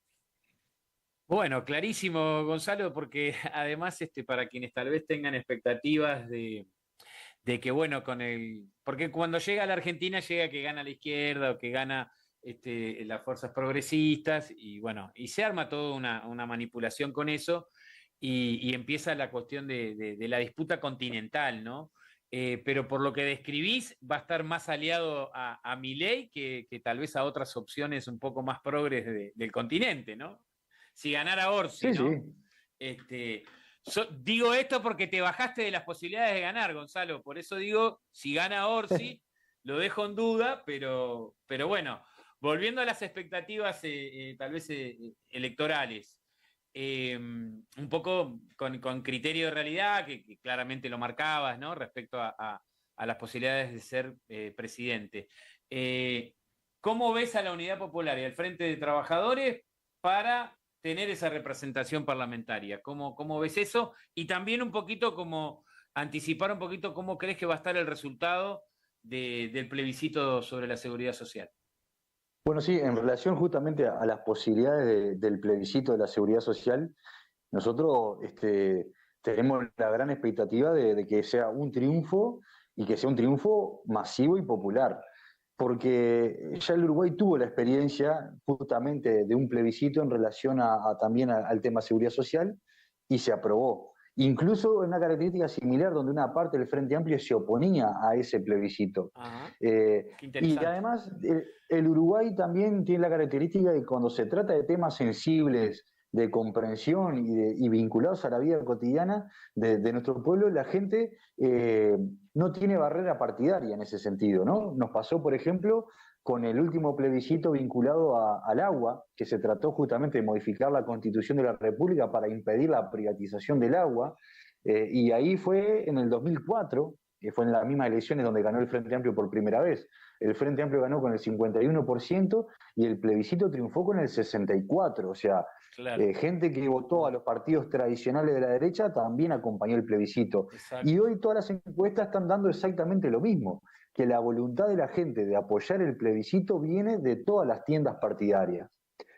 Bueno, clarísimo, Gonzalo, porque además, para quienes tal vez tengan expectativas de que, bueno, porque cuando llega a la Argentina llega que gana la izquierda o que gana las fuerzas progresistas, y bueno, y se arma toda una manipulación con eso, y empieza la cuestión de la disputa continental, ¿no? Pero por lo que describís, va a estar más aliado a Milei que tal vez a otras opciones un poco más progres del continente, ¿no? Si ganara Orsi, sí, ¿no? Sí. Digo esto porque te bajaste de las posibilidades de ganar, Gonzalo, por eso digo, si gana Orsi, lo dejo en duda, pero bueno, volviendo a las expectativas tal vez electorales, un poco con criterio de realidad, que claramente lo marcabas, ¿no?, respecto a las posibilidades de ser presidente. ¿Cómo ves a la Unidad Popular y al Frente de Trabajadores para tener esa representación parlamentaria? ¿Cómo ves eso? Y también un poquito como anticipar un poquito cómo crees que va a estar el resultado del plebiscito sobre la seguridad social. Bueno, sí, en relación justamente a las posibilidades del plebiscito de la seguridad social, nosotros tenemos la gran expectativa de que sea un triunfo y que sea un triunfo masivo y popular, porque ya el Uruguay tuvo la experiencia justamente de un plebiscito en relación también al tema seguridad social y se aprobó. Incluso una característica similar donde una parte del Frente Amplio se oponía a ese plebiscito. Y además el Uruguay también tiene la característica de que cuando se trata de temas sensibles, de comprensión y vinculados a la vida cotidiana de nuestro pueblo, la gente no tiene barrera partidaria en ese sentido, ¿no? Nos pasó, por ejemplo, con el último plebiscito vinculado al agua, que se trató justamente de modificar la Constitución de la República para impedir la privatización del agua, y ahí fue en el 2004, que fue en las mismas elecciones donde ganó el Frente Amplio por primera vez. El Frente Amplio ganó con el 51% y el plebiscito triunfó con el 64%, o sea, claro. Gente que votó a los partidos tradicionales de la derecha también acompañó el plebiscito. Exacto. Y hoy todas las encuestas están dando exactamente lo mismo, que la voluntad de la gente de apoyar el plebiscito viene de todas las tiendas partidarias.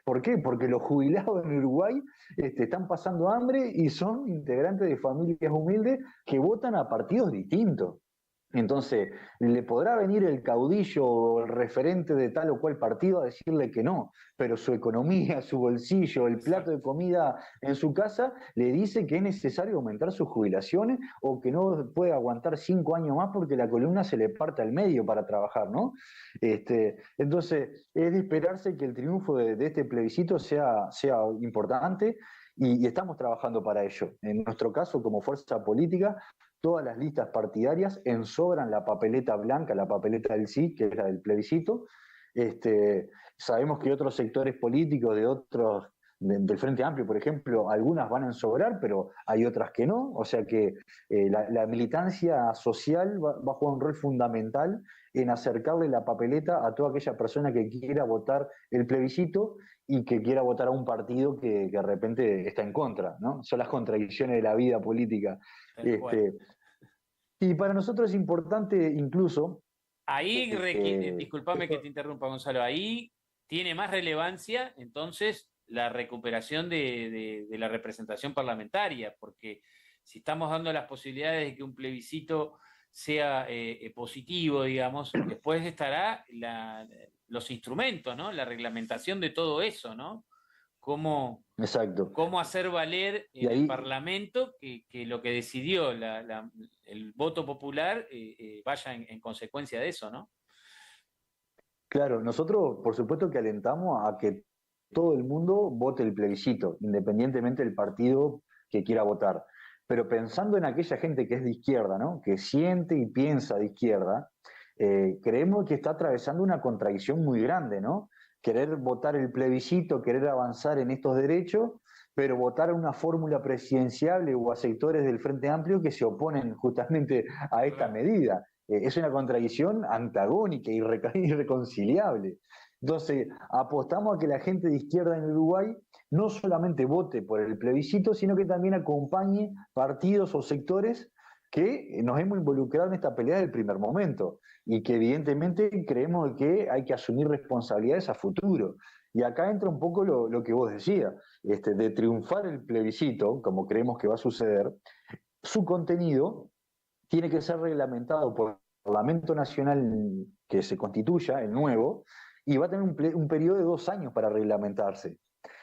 ¿Por qué? Porque los jubilados en Uruguay están pasando hambre y son integrantes de familias humildes que votan a partidos distintos. Entonces, le podrá venir el caudillo o el referente de tal o cual partido a decirle que no, pero su economía, su bolsillo, el plato de comida en su casa le dice que es necesario aumentar sus jubilaciones o que no puede aguantar 5 años más porque la columna se le parte al medio para trabajar, ¿no? Entonces, es de esperarse que el triunfo de este plebiscito sea importante y estamos trabajando para ello. En nuestro caso, como fuerza política, todas las listas partidarias ensobran la papeleta blanca, la papeleta del sí, que es la del plebiscito. Sabemos que otros sectores políticos del Frente Amplio, por ejemplo, algunas van a ensobrar, pero hay otras que no. O sea que la militancia social va a jugar un rol fundamental en acercarle la papeleta a toda aquella persona que quiera votar el plebiscito y que quiera votar a un partido que de repente está en contra, ¿no? Son las contradicciones de la vida política. Y para nosotros es importante incluso... Ahí, discúlpame que te interrumpa, Gonzalo, ahí tiene más relevancia entonces la recuperación de la representación parlamentaria, porque si estamos dando las posibilidades de que un plebiscito sea positivo, digamos, después estará los instrumentos, ¿no? La reglamentación de todo eso, ¿no? Exacto. Cómo hacer valer en el Parlamento que lo que decidió el voto popular vaya en consecuencia de eso, ¿no? Claro, nosotros por supuesto que alentamos a que todo el mundo vote el plebiscito, independientemente del partido que quiera votar. Pero pensando en aquella gente que es de izquierda, ¿no? Que siente y piensa de izquierda, creemos que está atravesando una contradicción muy grande, ¿no? Querer votar el plebiscito, querer avanzar en estos derechos, pero votar a una fórmula presidenciable o a sectores del Frente Amplio que se oponen justamente a esta medida. Es una contradicción antagónica y irreconciliable. Entonces, apostamos a que la gente de izquierda en Uruguay no solamente vote por el plebiscito, sino que también acompañe partidos o sectores que nos hemos involucrado en esta pelea desde el primer momento y que evidentemente creemos que hay que asumir responsabilidades a futuro. Y acá entra un poco lo que vos decías, de triunfar el plebiscito, como creemos que va a suceder, su contenido tiene que ser reglamentado por el Parlamento Nacional que se constituya, el nuevo, y va a tener un periodo de 2 años para reglamentarse.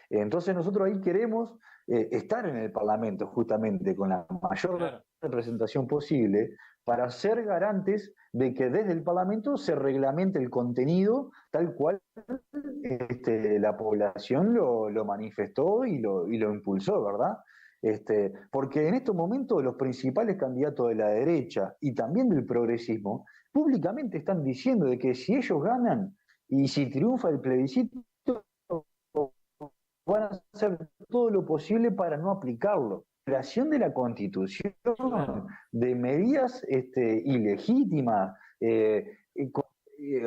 Entonces nosotros ahí queremos estar en el Parlamento justamente con la mayor representación posible para ser garantes de que desde el Parlamento se reglamente el contenido tal cual la población lo manifestó y lo impulsó, ¿verdad? Porque en estos momentos los principales candidatos de la derecha y también del progresismo públicamente están diciendo de que si ellos ganan y si triunfa el plebiscito van a hacer todo lo posible para no aplicarlo. La creación de la Constitución, de medidas ilegítimas,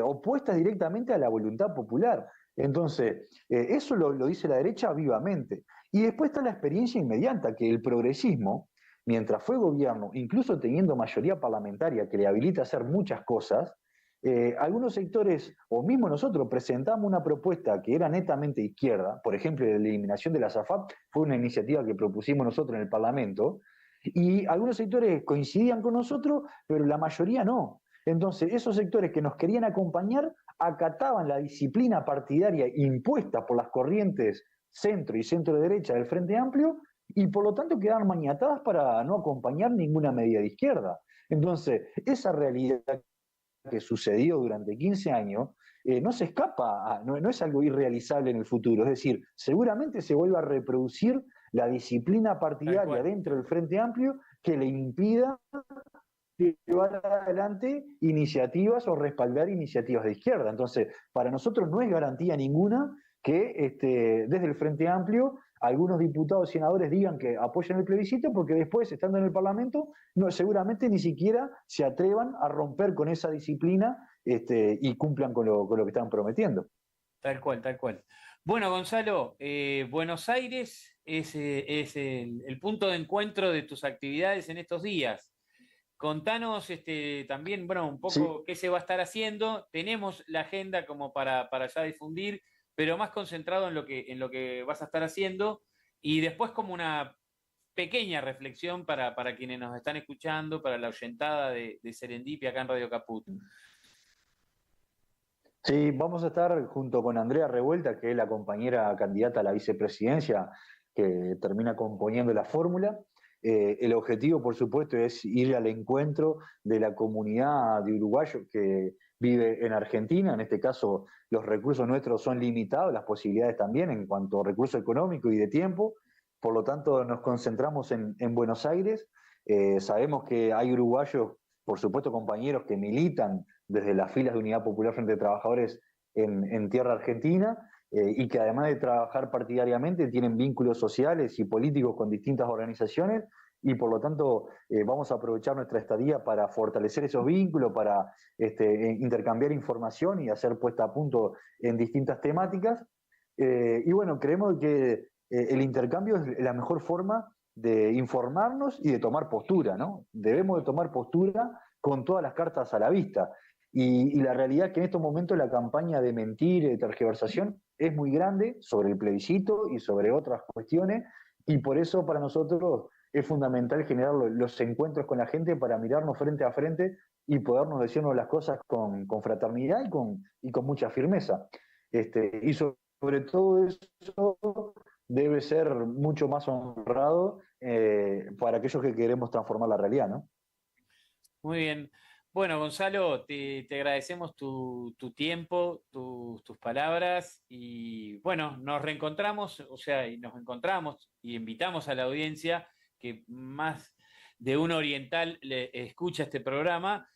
opuestas directamente a la voluntad popular. Entonces, eso lo dice la derecha vivamente. Y después está la experiencia inmediata, que el progresismo, mientras fue gobierno, incluso teniendo mayoría parlamentaria que le habilita a hacer muchas cosas, algunos sectores, o mismo nosotros, presentamos una propuesta que era netamente izquierda, por ejemplo, la eliminación de la SAFAP, fue una iniciativa que propusimos nosotros en el Parlamento, y algunos sectores coincidían con nosotros, pero la mayoría no. Entonces, esos sectores que nos querían acompañar acataban la disciplina partidaria impuesta por las corrientes centro y centro-derecha del Frente Amplio, y por lo tanto quedaban maniatadas para no acompañar ninguna medida de izquierda. Entonces, esa realidad que sucedió durante 15 años, no se escapa, no es algo irrealizable en el futuro. Es decir, seguramente se vuelva a reproducir la disciplina partidaria dentro del Frente Amplio que le impida llevar adelante iniciativas o respaldar iniciativas de izquierda. Entonces, para nosotros no es garantía ninguna que desde el Frente Amplio algunos diputados y senadores digan que apoyan el plebiscito, porque después, estando en el Parlamento, seguramente ni siquiera se atrevan a romper con esa disciplina y cumplan con lo que están prometiendo. Tal cual, tal cual. Bueno, Gonzalo, Buenos Aires es el punto de encuentro de tus actividades en estos días. Contanos también, bueno, un poco qué se va a estar haciendo. Tenemos la agenda como para ya difundir, pero más concentrado en lo que vas a estar haciendo, y después como una pequeña reflexión para quienes nos están escuchando, para la oyentada de Serendipia acá en Radio Caput. Sí, vamos a estar junto con Andrea Revuelta, que es la compañera candidata a la vicepresidencia que termina componiendo la fórmula. El objetivo, por supuesto, es ir al encuentro de la comunidad de uruguayos que vive en Argentina. En este caso, los recursos nuestros son limitados, las posibilidades también en cuanto a recursos económicos y de tiempo. Por lo tanto, nos concentramos en Buenos Aires. Sabemos que hay uruguayos, por supuesto, compañeros que militan desde las filas de Unidad Popular Frente de Trabajadores en tierra argentina, y que además de trabajar partidariamente tienen vínculos sociales y políticos con distintas organizaciones, y por lo tanto vamos a aprovechar nuestra estadía para fortalecer esos vínculos, para intercambiar información y hacer puesta a punto en distintas temáticas. Y bueno, creemos que el intercambio es la mejor forma de informarnos y de tomar postura, ¿no? Debemos de tomar postura con todas las cartas a la vista. Y la realidad es que en estos momentos la campaña de mentira y de tergiversación es muy grande sobre el plebiscito y sobre otras cuestiones, y por eso para nosotros es fundamental generar los encuentros con la gente para mirarnos frente a frente y podernos decirnos las cosas con fraternidad y con mucha firmeza. Y sobre todo eso debe ser mucho más honrado para aquellos que queremos transformar la realidad, ¿no? Muy bien. Bueno, Gonzalo, te agradecemos tu tiempo, tus palabras, y bueno, nos reencontramos, y nos encontramos y invitamos a la audiencia que más de un oriental le escucha este programa,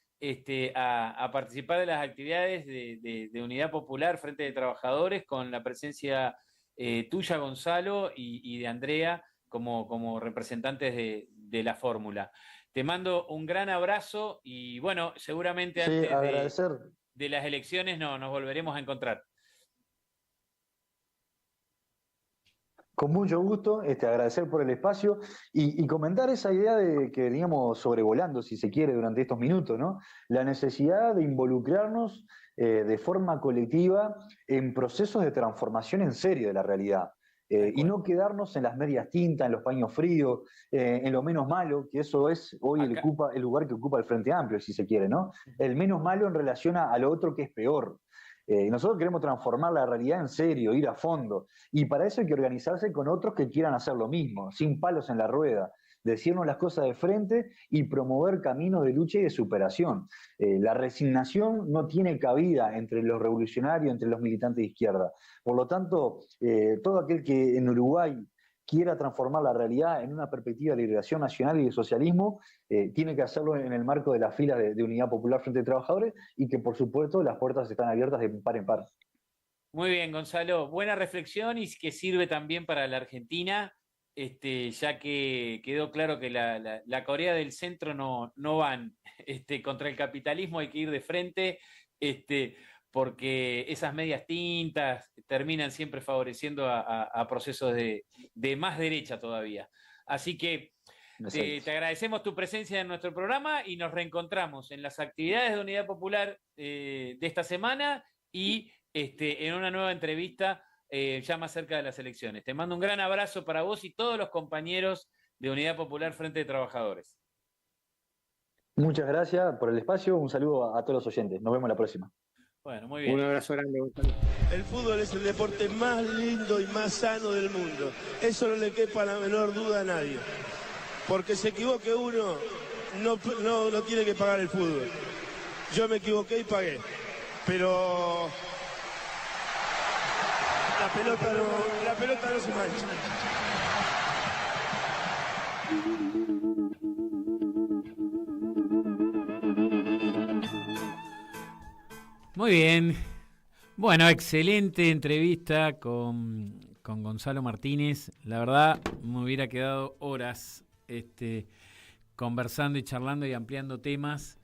a participar de las actividades de Unidad Popular Frente de Trabajadores, con la presencia tuya, Gonzalo, y de Andrea como representantes de la fórmula. Te mando un gran abrazo y bueno, seguramente antes de las elecciones nos volveremos a encontrar. Con mucho gusto, agradecer por el espacio y comentar esa idea de que veníamos sobrevolando, si se quiere, durante estos minutos, ¿no? La necesidad de involucrarnos de forma colectiva en procesos de transformación en serio de la realidad. Y no quedarnos en las medias tintas, en los paños fríos, en lo menos malo, que eso es hoy el lugar que ocupa el Frente Amplio, si se quiere, ¿no? El menos malo en relación a lo otro que es peor. Nosotros queremos transformar la realidad en serio, ir a fondo, y para eso hay que organizarse con otros que quieran hacer lo mismo, sin palos en la rueda, decirnos las cosas de frente y promover caminos de lucha y de superación. La resignación no tiene cabida entre los revolucionarios, entre los militantes de izquierda. Por lo tanto, todo aquel que en Uruguay quiera transformar la realidad en una perspectiva de liberación nacional y de socialismo, tiene que hacerlo en el marco de la fila de Unidad Popular Frente de Trabajadores, y que por supuesto las puertas están abiertas de par en par. Muy bien, Gonzalo, buena reflexión, y que sirve también para la Argentina, ya que quedó claro que la Corea del Centro no van contra el capitalismo, hay que ir de frente, porque esas medias tintas terminan siempre favoreciendo a procesos de más derecha todavía. Así que te agradecemos tu presencia en nuestro programa y nos reencontramos en las actividades de Unidad Popular de esta semana y en una nueva entrevista ya más cerca de las elecciones. Te mando un gran abrazo para vos y todos los compañeros de Unidad Popular Frente de Trabajadores. Muchas gracias por el espacio, un saludo a todos los oyentes. Nos vemos la próxima. Bueno, muy bien. Un abrazo grande, Gonzalo. El fútbol es el deporte más lindo y más sano del mundo. Eso no le quepa la menor duda a nadie. Porque se equivoque uno, no tiene que pagar el fútbol. Yo me equivoqué y pagué. Pero la pelota no se mancha. Muy bien. Bueno, excelente entrevista con Gonzalo Martínez. La verdad, me hubiera quedado horas conversando y charlando y ampliando temas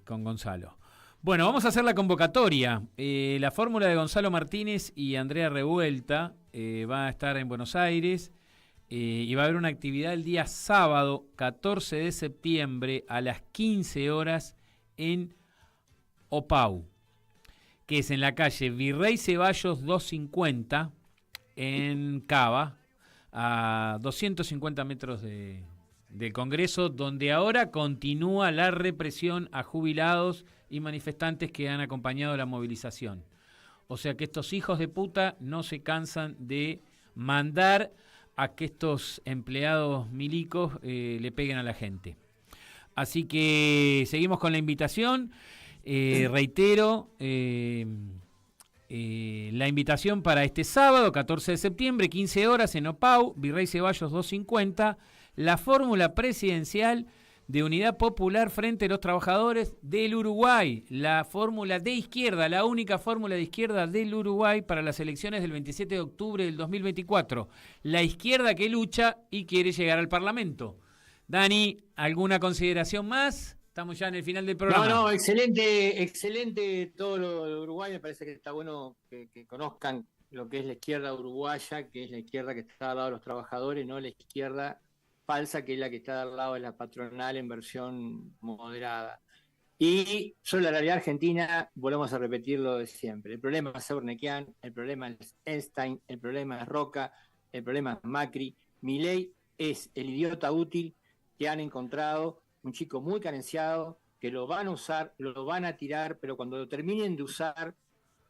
con Gonzalo. Bueno, vamos a hacer la convocatoria. La fórmula de Gonzalo Martínez y Andrea Revuelta va a estar en Buenos Aires y va a haber una actividad el día sábado 14 de septiembre a las 15 horas en Opau, que es en la calle Virrey Ceballos 250 en Cava. a 250 metros del Congreso, donde ahora continúa la represión a jubilados y manifestantes que han acompañado la movilización. O sea que estos hijos de puta no se cansan de mandar a que estos empleados milicos le peguen a la gente. Así que seguimos con la invitación. Reitero, la invitación para este sábado, 14 de septiembre, 15 horas, en Opau, Virrey Ceballos 250, la fórmula presidencial de Unidad Popular frente a los trabajadores del Uruguay, la fórmula de izquierda, la única fórmula de izquierda del Uruguay para las elecciones del 27 de octubre del 2024. La izquierda que lucha y quiere llegar al Parlamento. Dani, ¿alguna consideración más? Estamos ya en el final del programa. No, excelente todo lo de Uruguay. Me parece que está bueno que conozcan lo que es la izquierda uruguaya, que es la izquierda que está al lado de los trabajadores, no la izquierda falsa, que es la que está al lado de la patronal en versión moderada. Y sobre la realidad argentina, volvemos a repetir lo de siempre. El problema es Urnequian, el problema es Einstein, el problema es Roca, el problema es Macri. Milei es el idiota útil que han encontrado, un chico muy carenciado, que lo van a usar, lo van a tirar, pero cuando lo terminen de usar,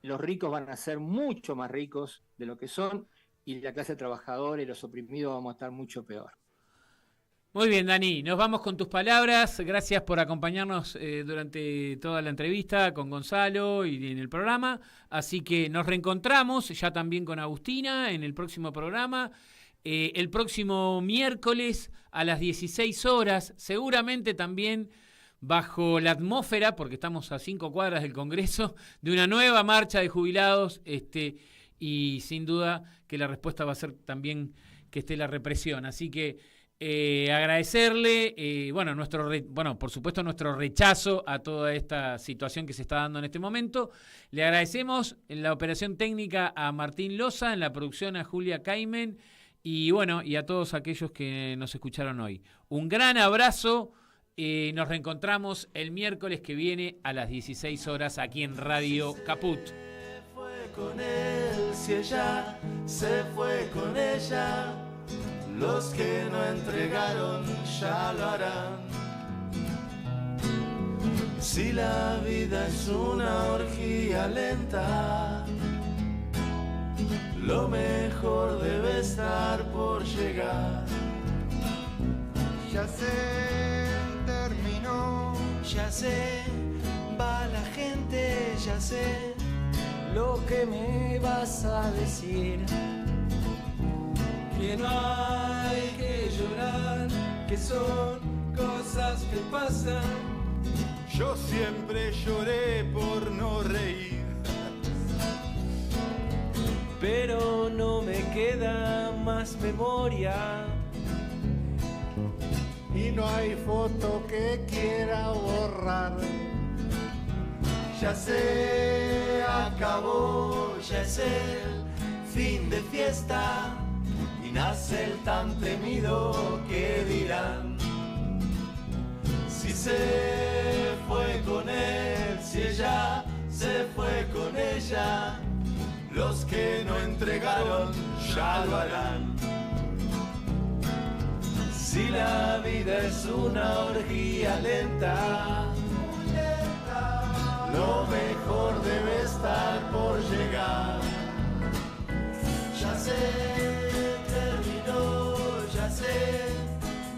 los ricos van a ser mucho más ricos de lo que son, y la clase trabajadora y los oprimidos vamos a estar mucho peor. Muy bien, Dani, nos vamos con tus palabras. Gracias por acompañarnos durante toda la entrevista con Gonzalo y en el programa. Así que nos reencontramos ya también con Agustina en el próximo programa. El próximo miércoles a las 16 horas, seguramente también bajo la atmósfera, porque estamos a 5 cuadras del Congreso, de una nueva marcha de jubilados, y sin duda que la respuesta va a ser también que esté la represión. Así que agradecerle, por supuesto nuestro rechazo a toda esta situación que se está dando en este momento. Le agradecemos en la operación técnica a Martín Loza, en la producción a Julia Caimen, y a todos aquellos que nos escucharon hoy. Un gran abrazo, nos reencontramos el miércoles que viene a las 16 horas aquí en Radio Caput. Se fue con él, si ella se fue con ella, los que no entregaron ya lo harán. Si la vida es una orgía lenta, lo mejor debe estar por llegar. Ya se terminó, ya sé, va la gente, ya sé lo que me vas a decir. Que no hay que llorar, que son cosas que pasan. yo siempre lloré por no reír. Pero no me queda más memoria. Y no hay foto que quiera borrar. Ya se acabó, ya es el fin de fiesta. Y nace el tan temido que dirán. Si se fue con él, si ella se fue con ella, los que no entregaron ya lo harán. Si la vida es una orgía lenta, lo mejor debe estar por llegar. Ya se terminó, ya sé,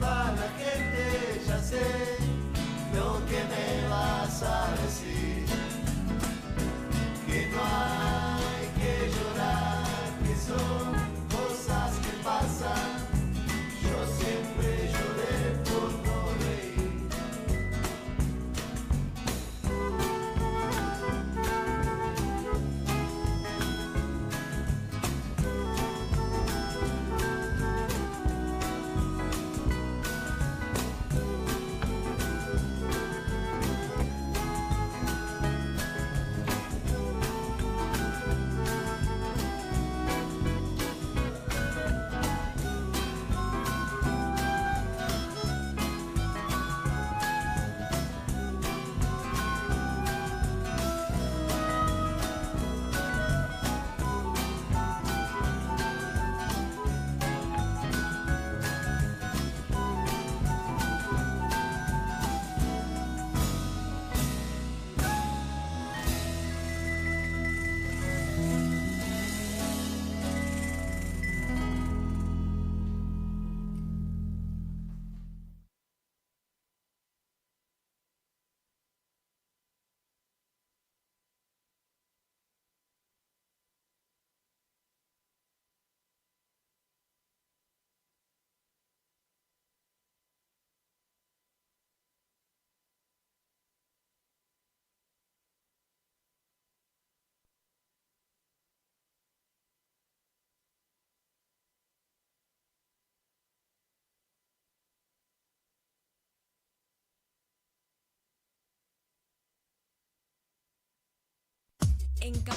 va la gente, ya sé lo que me vas a decir. Que no hay que llorar, que son cosas que pasan. Yo siempre lloré por no reír.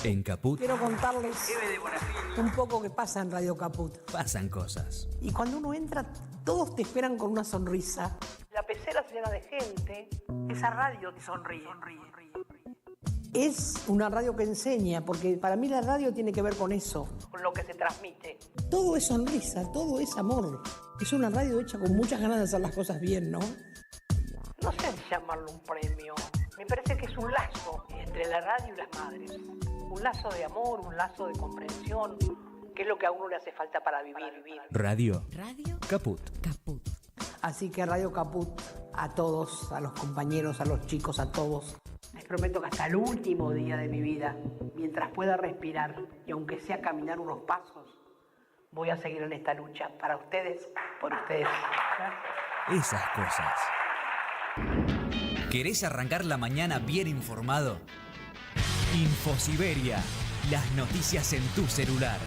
En Caput Quiero contarles un poco qué pasa en Radio Caput. pasan cosas. Y cuando uno entra, todos te esperan con una sonrisa. La pecera se llena de gente. Esa radio te sonríe. Es una radio que enseña, porque para mí la radio tiene que ver con eso, con lo que se transmite. Todo es sonrisa, todo es amor. Es una radio hecha con muchas ganas de hacer las cosas bien, ¿no? No sé si llamarlo un premio. Me parece que es un lazo entre la radio y las madres. Un lazo de amor, un lazo de comprensión, que es lo que a uno le hace falta para vivir. Radio Caput. Así que Radio Caput, a todos, a los compañeros, a los chicos, a todos. Les prometo que hasta el último día de mi vida, mientras pueda respirar y aunque sea caminar unos pasos, voy a seguir en esta lucha para ustedes, por ustedes. Gracias. Esas cosas. ¿Querés arrancar la mañana bien informado? Infosiberia, las noticias en tu celular.